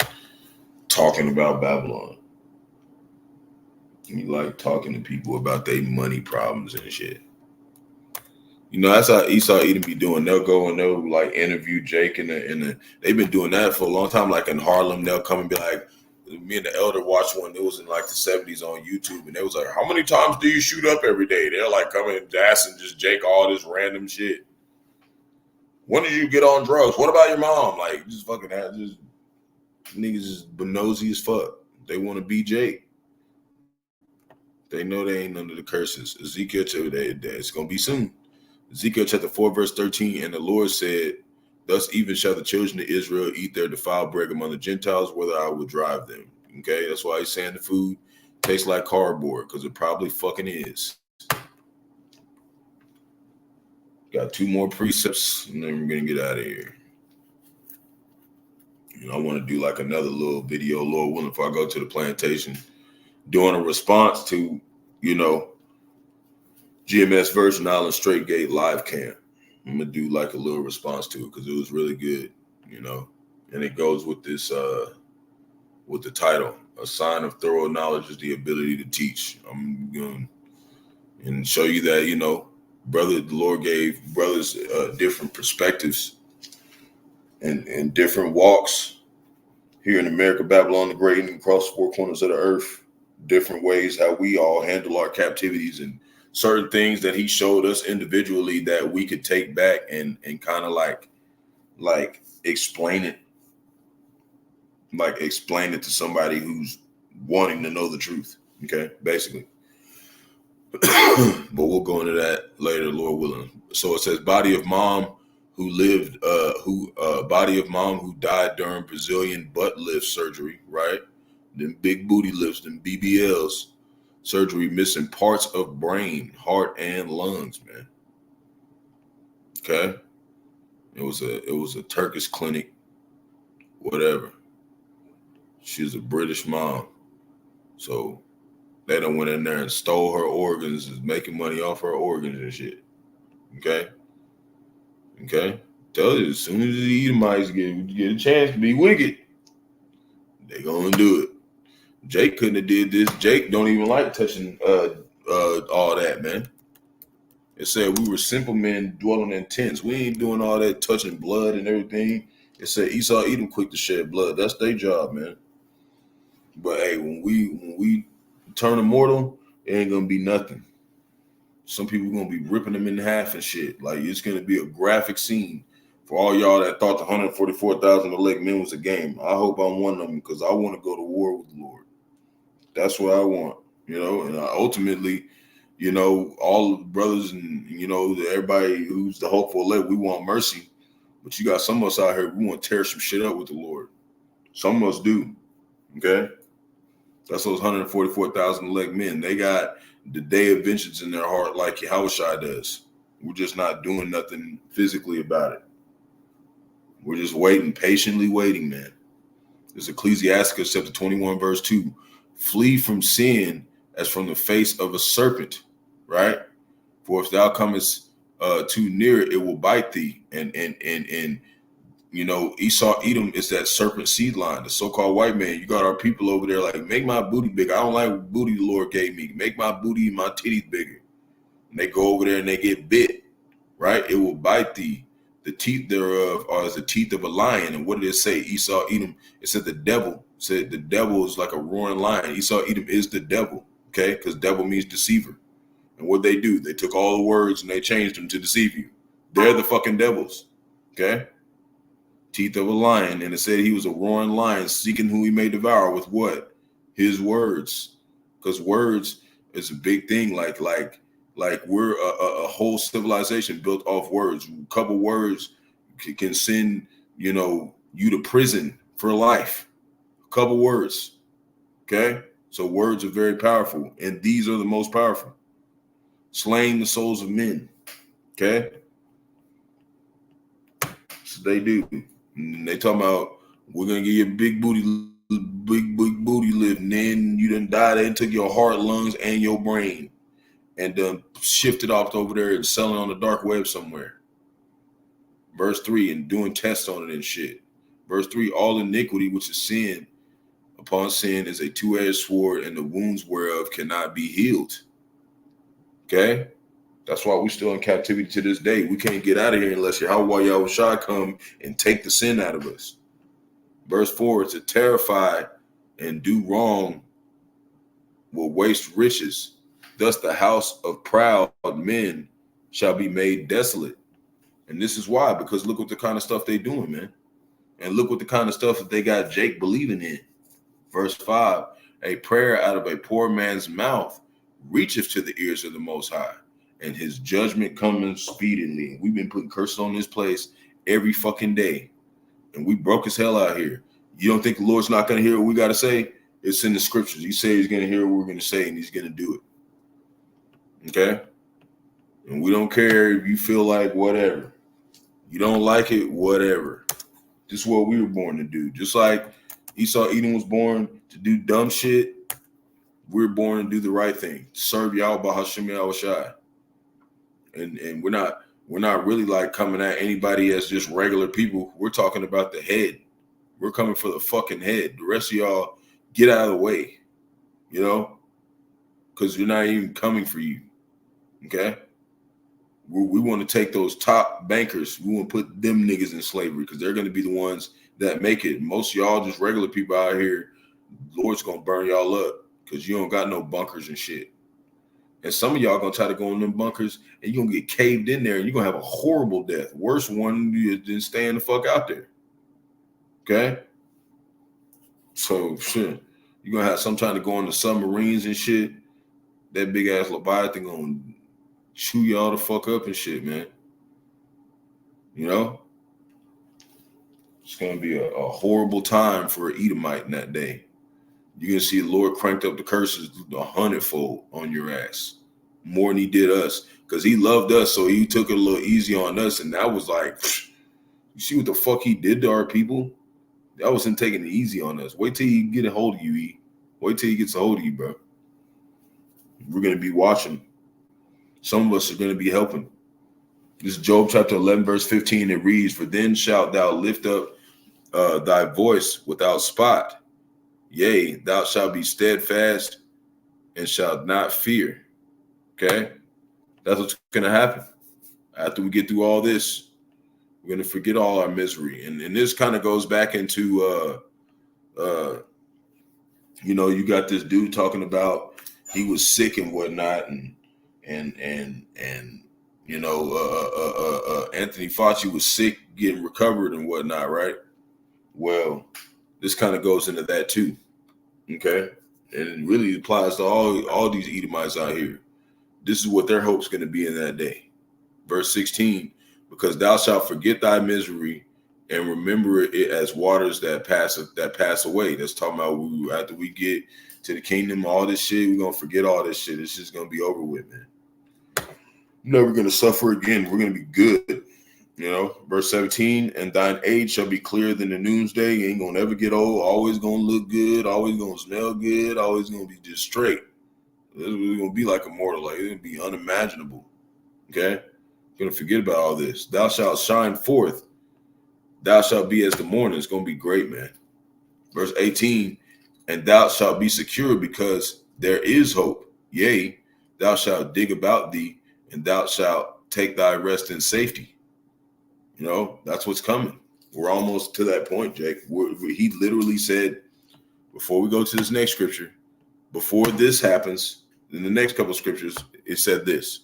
[SPEAKER 1] talking about Babylon. He like talking to people about their money problems and shit. That's how Esau Edom be doing. They'll go and they'll like interview Jake and they've been doing that for a long time. Like in Harlem, they'll come and be like, me and the elder watched one. It was in like the 70s on YouTube, and they was like, "How many times do you shoot up every day?" They're like coming and asking just Jake all this random shit. When did you get on drugs? What about your mom? Like, just fucking just niggas is nosy as fuck. They want to be Jake. They know they ain't under the curses. Ezekiel, it's gonna be soon. Ezekiel chapter 4, verse 13, and the Lord said, "Thus even shall the children of Israel eat their defiled bread among the Gentiles, whether I will drive them." Okay, that's why he's saying the food tastes like cardboard, because it probably fucking is. Got 2 more precepts, and then we're gonna get out of here. I want to do like another little video, Lord willing, before I go to the plantation, doing a response to, GMS Virgin Island Straight Gate live camp. I'm gonna do like a little response to it because it was really good, and it goes with this with the title, "A Sign of Thorough Knowledge is the Ability to Teach." I'm going and show you that, the Lord gave brothers different perspectives and different walks here in America, Babylon the Great, and across 4 corners of the earth, different ways how we all handle our captivities and certain things that he showed us individually that we could take back and kind of like explain it to somebody who's wanting to know the truth. Okay, basically. But we'll go into that later, Lord willing. So it says, body of mom who died during Brazilian butt lift surgery, right? Them big booty lifts, them BBLs. Surgery, missing parts of brain, heart, and lungs, man. Okay. It was a Turkish clinic, whatever. She's a British mom. So they done went in there and stole her organs, is making money off her organs and shit. Okay. Tell you, as soon as the Edomites get a chance to be wicked, they gonna do it. Jake couldn't have did this. Jake don't even like touching all that, man. It said we were simple men dwelling in tents. We ain't doing all that touching blood and everything. It said Esau Edom quick to shed blood. That's their job, man. But hey, when we turn immortal, it ain't gonna be nothing. Some people gonna be ripping them in half and shit. Like, it's gonna be a graphic scene for all y'all that thought the 144,000 elect men was a game. I hope I'm one of them because I want to go to war with the Lord. That's what I want, and ultimately, all the brothers and, everybody who's the hopeful elect, we want mercy. But you got some of us out here, we want to tear some shit up with the Lord. Some of us do, okay? That's those 144,000 elect men. They got the day of vengeance in their heart like Yahawashi does. We're just not doing nothing physically about it. We're just waiting, patiently waiting, man. There's Ecclesiasticus chapter 21, verse 2. Flee from sin as from the face of a serpent. right? For if thou comest too near, it will bite thee. And Esau Edom is that serpent seed line, the so-called white man. You got our people over there like, make my booty bigger. I don't like booty the Lord gave me. Make my booty and my titties bigger. And they go over there and they get bit, right? It will bite thee. The teeth thereof are as the teeth of a lion. And what did it say? Esau Edom, it said the devil. It said the devil is like a roaring lion. Esau Edom is the devil, okay? Because devil means deceiver. And what they do, they took all the words and they changed them to deceive you. They're the fucking devils, okay? Teeth of a lion, and it said he was a roaring lion seeking who he may devour with what? His words. Because words is a big thing. Like we're a whole civilization built off words. A couple words can send you to prison for life. A couple words, okay? So words are very powerful, and these are the most powerful. Slaying the souls of men, okay? So they do. And they talking about, we're gonna give you a big booty lift, and then you done died and took your heart, lungs, and your brain, and done shifted off over there and selling on the dark web somewhere. Verse 3, and doing tests on it and shit. Verse 3, all iniquity, which is sin upon sin, is a two-edged sword, and the wounds whereof cannot be healed. Okay? That's why we're still in captivity to this day. We can't get out of here unless Yahawashi come and take the sin out of us. Verse 4, to terrify and do wrong will waste riches. Thus the house of proud men shall be made desolate. And this is why, because look what the kind of stuff they doing, man. And look what the kind of stuff that they got Jake believing in. Verse 5, a prayer out of a poor man's mouth reacheth to the ears of the Most High, and his judgment coming speedily. We've been putting curses on this place every fucking day, and we broke as hell out here. You don't think the Lord's not going to hear what we got to say? It's in the scriptures. He said he's going to hear what we're going to say, and he's going to do it. Okay? And we don't care if you feel like whatever. You don't like it, whatever. This is what we were born to do. Just like Esau Edom was born to do dumb shit, we're born to do the right thing. Serve Yahweh, Bahasham, Yahawashi. And we're not really like coming at anybody as just regular people. We're talking about the head. We're coming for the fucking head. The rest of y'all, get out of the way, because you're not even coming for you. Okay? We want to take those top bankers. We want to put them niggas in slavery because they're going to be the ones that make it. Most of y'all just regular people out here, Lord's going to burn y'all up because you don't got no bunkers and shit. And some of y'all going to try to go in them bunkers and you're going to get caved in there and you're going to have a horrible death. Worse one than staying the fuck out there. Okay? So, shit. You're going to have some trying to go in the submarines and shit. That big ass Leviathan going to chew y'all the fuck up and shit, man. It's going to be a horrible time for an Edomite in that day. You're going to see the Lord cranked up the curses 100-fold on your ass. More than he did us. Because he loved us, so he took it a little easy on us. And that was like, you see what the fuck he did to our people? That was him taking it easy on us. Wait till he get a hold of you, E. Wait till he gets a hold of you, bro. We're going to be watching. Some of us are going to be helping. This is Job chapter 11, verse 15. It reads, for then shalt thou lift up thy voice without spot. Yea, thou shalt be steadfast and shalt not fear. Okay? That's what's going to happen. After we get through all this, we're going to forget all our misery. And this kind of goes back into, you got this dude talking about he was sick and whatnot. And Anthony Fauci was sick, getting recovered and whatnot, right? Well, this kind of goes into that too. Okay, and it really applies to all these Edomites out here. This is what their hope's going to be in that day. Verse 16, because thou shalt forget thy misery and remember it as waters that pass away. That's talking about after we get to the kingdom, all this shit, we're going to forget all this shit. It's just going to be over with, man. Never going to suffer again. We're going to be good. Verse 17, and thine age shall be clearer than the noonday. You ain't gonna ever get old. Always gonna look good. Always gonna smell good. Always gonna be just straight. It's gonna be like immortal, like it's gonna be unimaginable. Okay, you're gonna forget about all this. Thou shalt shine forth. Thou shalt be as the morning. It's gonna be great, man. Verse 18, and thou shalt be secure because there is hope. Yea, thou shalt dig about thee, and thou shalt take thy rest in safety. You know, that's what's coming. We're almost to that point, Jake. He literally said, before we go to this next scripture, before this happens, in the next couple of scriptures, it said this.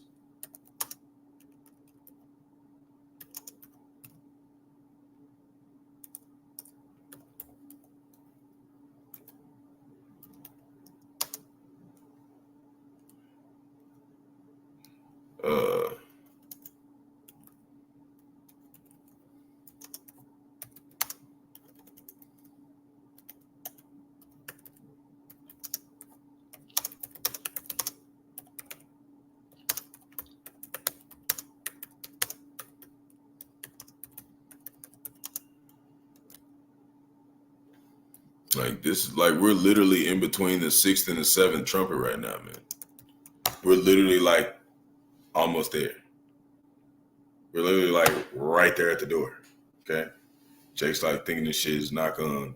[SPEAKER 1] Like this is like we're literally in between the 6th and the 7th trumpet right now, man. We're literally like almost there. We're literally like right there at the door. Okay. Jake's like thinking this shit is not gonna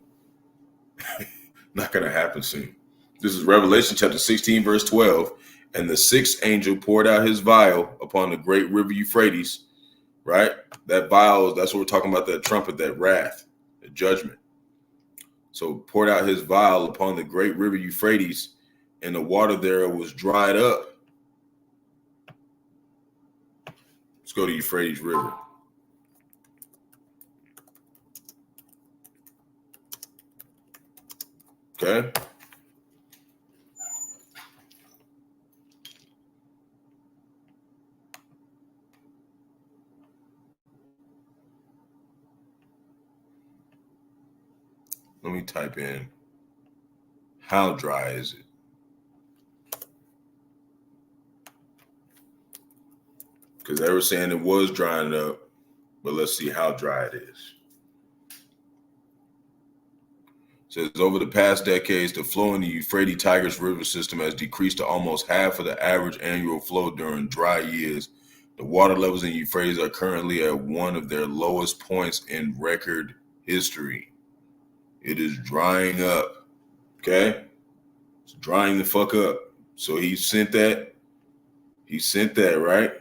[SPEAKER 1] happen soon. This is Revelation chapter 16, verse 12. And the 6th angel poured out his vial upon the great river Euphrates, right? That vial, that's what we're talking about, that trumpet, that wrath, the judgment. So poured out his vial upon the great river Euphrates, and the water there was dried up. Let's go to Euphrates River. Okay. Let me type in, how dry is it? Because they were saying it was drying up, but let's see how dry it is. It says, over the past decades, the flow in the Euphrates Tigris River system has decreased to almost half of the average annual flow during dry years. The water levels in Euphrates are currently at one of their lowest points in record history. It is drying up. Okay? It's drying the fuck up. So he sent that. He sent that, right?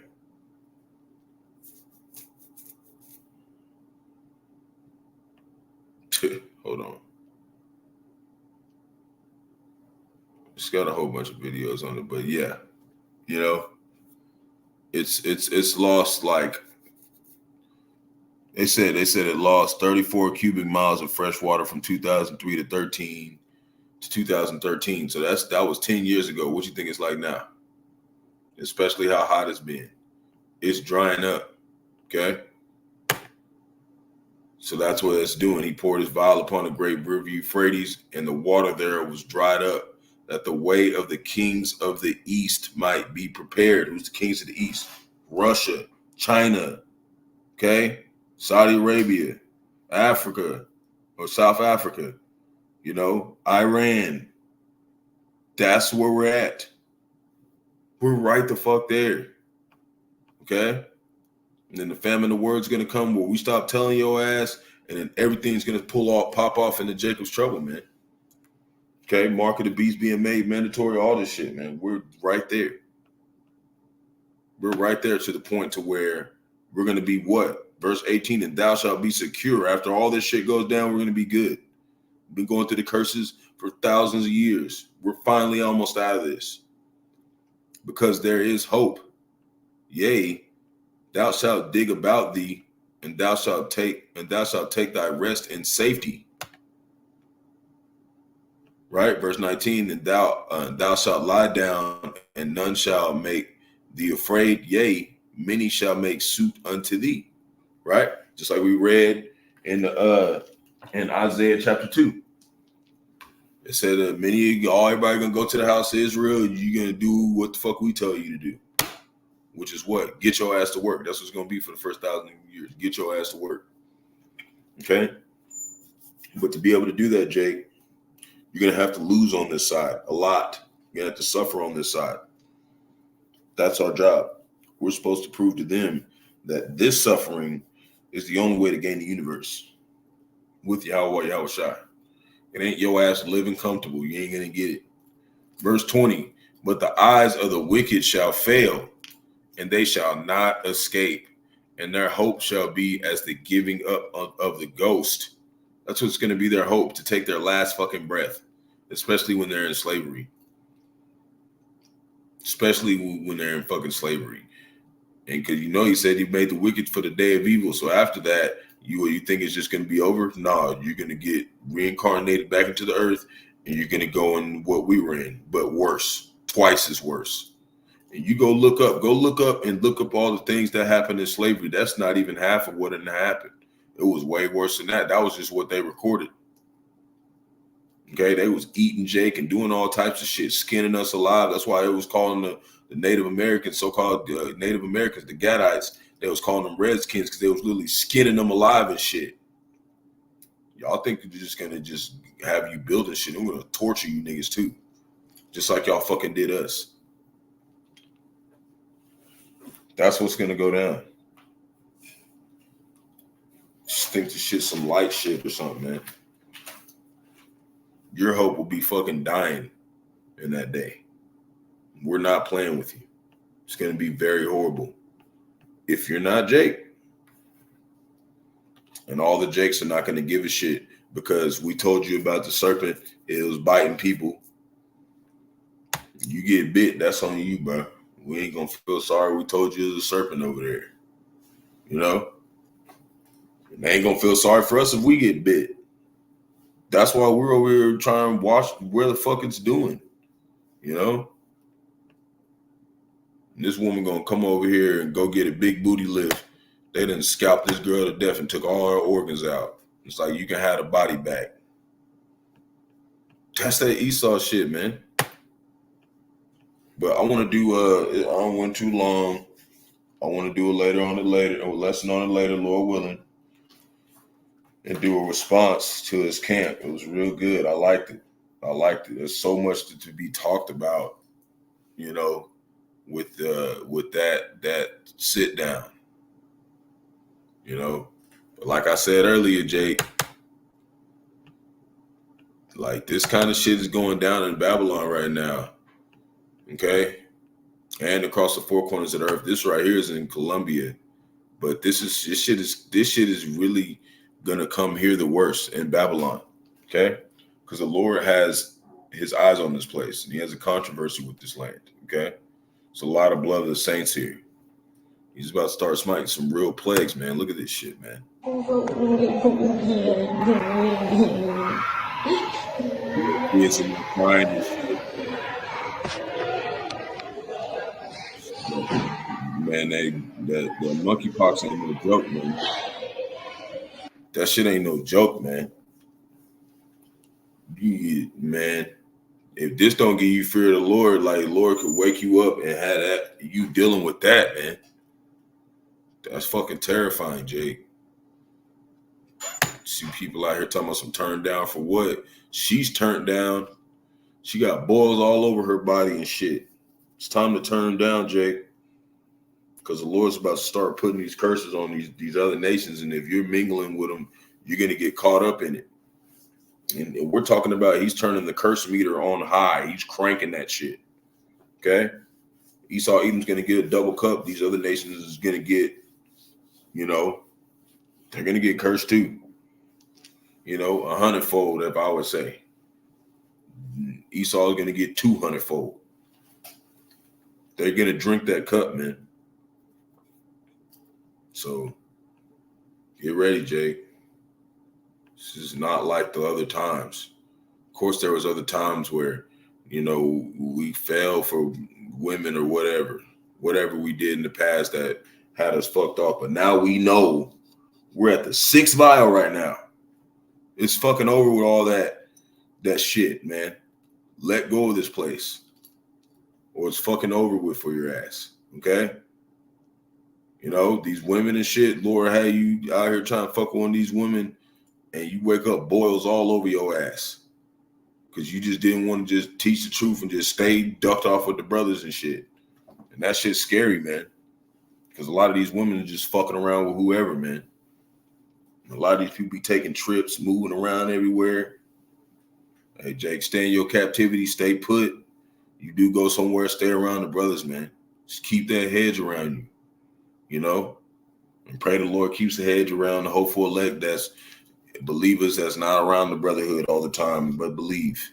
[SPEAKER 1] Hold on. It's got a whole bunch of videos on it, but yeah, you know, it's lost, like they said it lost 34 cubic miles of fresh water from 2003 to 2013. So that was 10 years ago. What you think it's like now? Especially how hot it's been. It's drying up. Okay. So that's what it's doing. He poured his vial upon the great river Euphrates, and the water there was dried up, that the way of the kings of the East might be prepared. Who's the kings of the East? Russia, China, okay? Saudi Arabia, Africa, or South Africa, you know, Iran. That's where we're at. We're right the fuck there, okay? And then the famine of the word's going to come where we stop telling your ass, and then everything's going to pop off into Jacob's trouble, man. Okay, mark of the beast being made mandatory, all this shit, man. We're right there. We're right there to the point to where we're going to be what? Verse 18, and thou shalt be secure. After all this shit goes down, we're going to be good. We've been going through the curses for thousands of years. We're finally almost out of this. Because there is hope. Yea, thou shalt dig about thee, and thou shalt take thy rest in safety. Right, verse 19, and thou shalt lie down, and none shall make thee afraid. Yea, many shall make suit unto thee. Right, just like we read in Isaiah chapter 2. It said, everybody gonna go to the house of Israel. You're gonna do what the fuck we tell you to do, which is what? Get your ass to work. That's what's gonna be for the first 1,000 years. Get your ass to work. Okay, but to be able to do that, Jake, you're going to have to lose on this side a lot. You have to suffer on this side. That's our job. We're supposed to prove to them that this suffering is the only way to gain the universe with Yahawah, Yahawashi. It ain't your ass living comfortable. You ain't going to get it. Verse 20, but the eyes of the wicked shall fail, and they shall not escape, and their hope shall be as the giving up of the ghost. That's what's going to be their hope, to take their last fucking breath, especially when they're in slavery. Especially when they're in fucking slavery. And because he said he made the wicked for the day of evil. So after that, you think it's just going to be over? No, you're going to get reincarnated back into the earth, and you're going to go in what we were in, but worse, twice as worse. And you go look up all the things that happened in slavery. That's not even half of what had happened. It was way worse than that. That was just what they recorded. Okay, they was eating Jake and doing all types of shit, skinning us alive. That's why it was calling the Native Americans, so-called Native Americans, the Gadites, they was calling them Redskins because they was literally skinning them alive and shit. Y'all think they're just gonna just have you building shit? I'm gonna torture you niggas too, just like y'all fucking did us. That's what's gonna go down. Just think the shit's some light shit or something, man. Your hope will be fucking dying in that day. We're not playing with you. It's going to be very horrible. If you're not Jake, and all the Jakes are not going to give a shit because we told you about the serpent, it was biting people. You get bit, that's on you, bro. We ain't going to feel sorry. We told you there's a serpent over there. You know? And they ain't going to feel sorry for us if we get bit. That's why we're over here trying to watch where the fuck it's doing, you know? And this woman gonna come over here and go get a big booty lift. They done scalped this girl to death and took all her organs out. It's like you can have the body back. That's that Esau shit, man. But I want to do, I don't want too long. I want to do a lesson on it later, Lord willing. And do a response to his camp. It was real good. I liked it. There's so much to be talked about, you know, with that sit down, you know. But like I said earlier, Jake, like this kind of shit is going down in Babylon right now, okay, and across the four corners of the earth. This right here is in Colombia, but this shit is really gonna come here the worst in Babylon, okay? Because the Lord has his eyes on this place, and he has a controversy with this land, okay? It's a lot of blood of the saints here. He's about to start smiting some real plagues, man. Look at this shit, man. Kids are crying and shit. Man, the monkeypox ain't no joke, man. That shit ain't no joke, man. Man, if this don't give you fear of the Lord, like Lord could wake you up and have that you dealing with that, man. That's fucking terrifying, Jake. See people out here talking about some turned down for what? She's turned down. She got boils all over her body and shit. It's time to turn down, Jake. Because the Lord's about to start putting these curses on these other nations. And if you're mingling with them, you're going to get caught up in it. And we're talking about he's turning the curse meter on high. He's cranking that shit. Okay? Esau Edom's going to get a double cup. These other nations is going to get, you know, they're going to get cursed too. You know, 100-fold, if I would say. Esau is going to get 200-fold. They're going to drink that cup, man. So get ready, Jake. This is not like the other times. Of course, there was other times where, you know, we fell for women or whatever we did in the past that had us fucked off. But now we know we're at the 6th vial right now. It's fucking over with all that shit, man. Let go of this place, or it's fucking over with for your ass. Okay. You know, these women and shit, Lord, hey, you out here trying to fuck on these women and you wake up boils all over your ass. because you just didn't want to just teach the truth and just stay ducked off with the brothers and shit. And that shit's scary, man. Because a lot of these women are just fucking around with whoever, man. And a lot of these people be taking trips, moving around everywhere. Hey, Jake, stay in your captivity, stay put. You do go somewhere, stay around the brothers, man. Just keep that hedge around you, you know? And pray the Lord keeps the hedge around the hopeful elect that's believers that's not around the brotherhood all the time, but believe.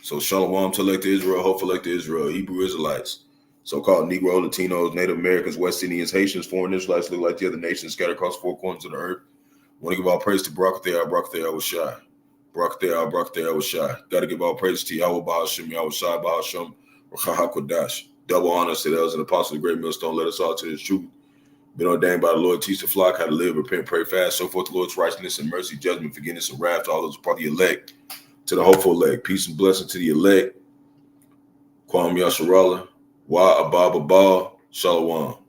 [SPEAKER 1] So shalom to elect Israel, hopeful elect Israel, Hebrew Israelites, so-called Negro, Latinos, Native Americans, West Indians, Haitians, foreign Israelites, look like the other nations scattered across four corners of the earth. I want to give all praise to Barak, Yahawashi. Barak, Yahawashi. Got to give all praise to Yahawah, Bahasham, Yahawashi, Bahasham, Rawchaa, Qadash. Double honor to those and apostles of the great millstone. Let us all to this truth. Been ordained by the Lord, teach the flock how to live, repent, pray, fast, so forth the Lord's righteousness and mercy, judgment, forgiveness, and wrath to all those part of the elect, to the hopeful elect, peace and blessing to the elect. Kwam Yasharallah, Wa Abba Baba, Shalom.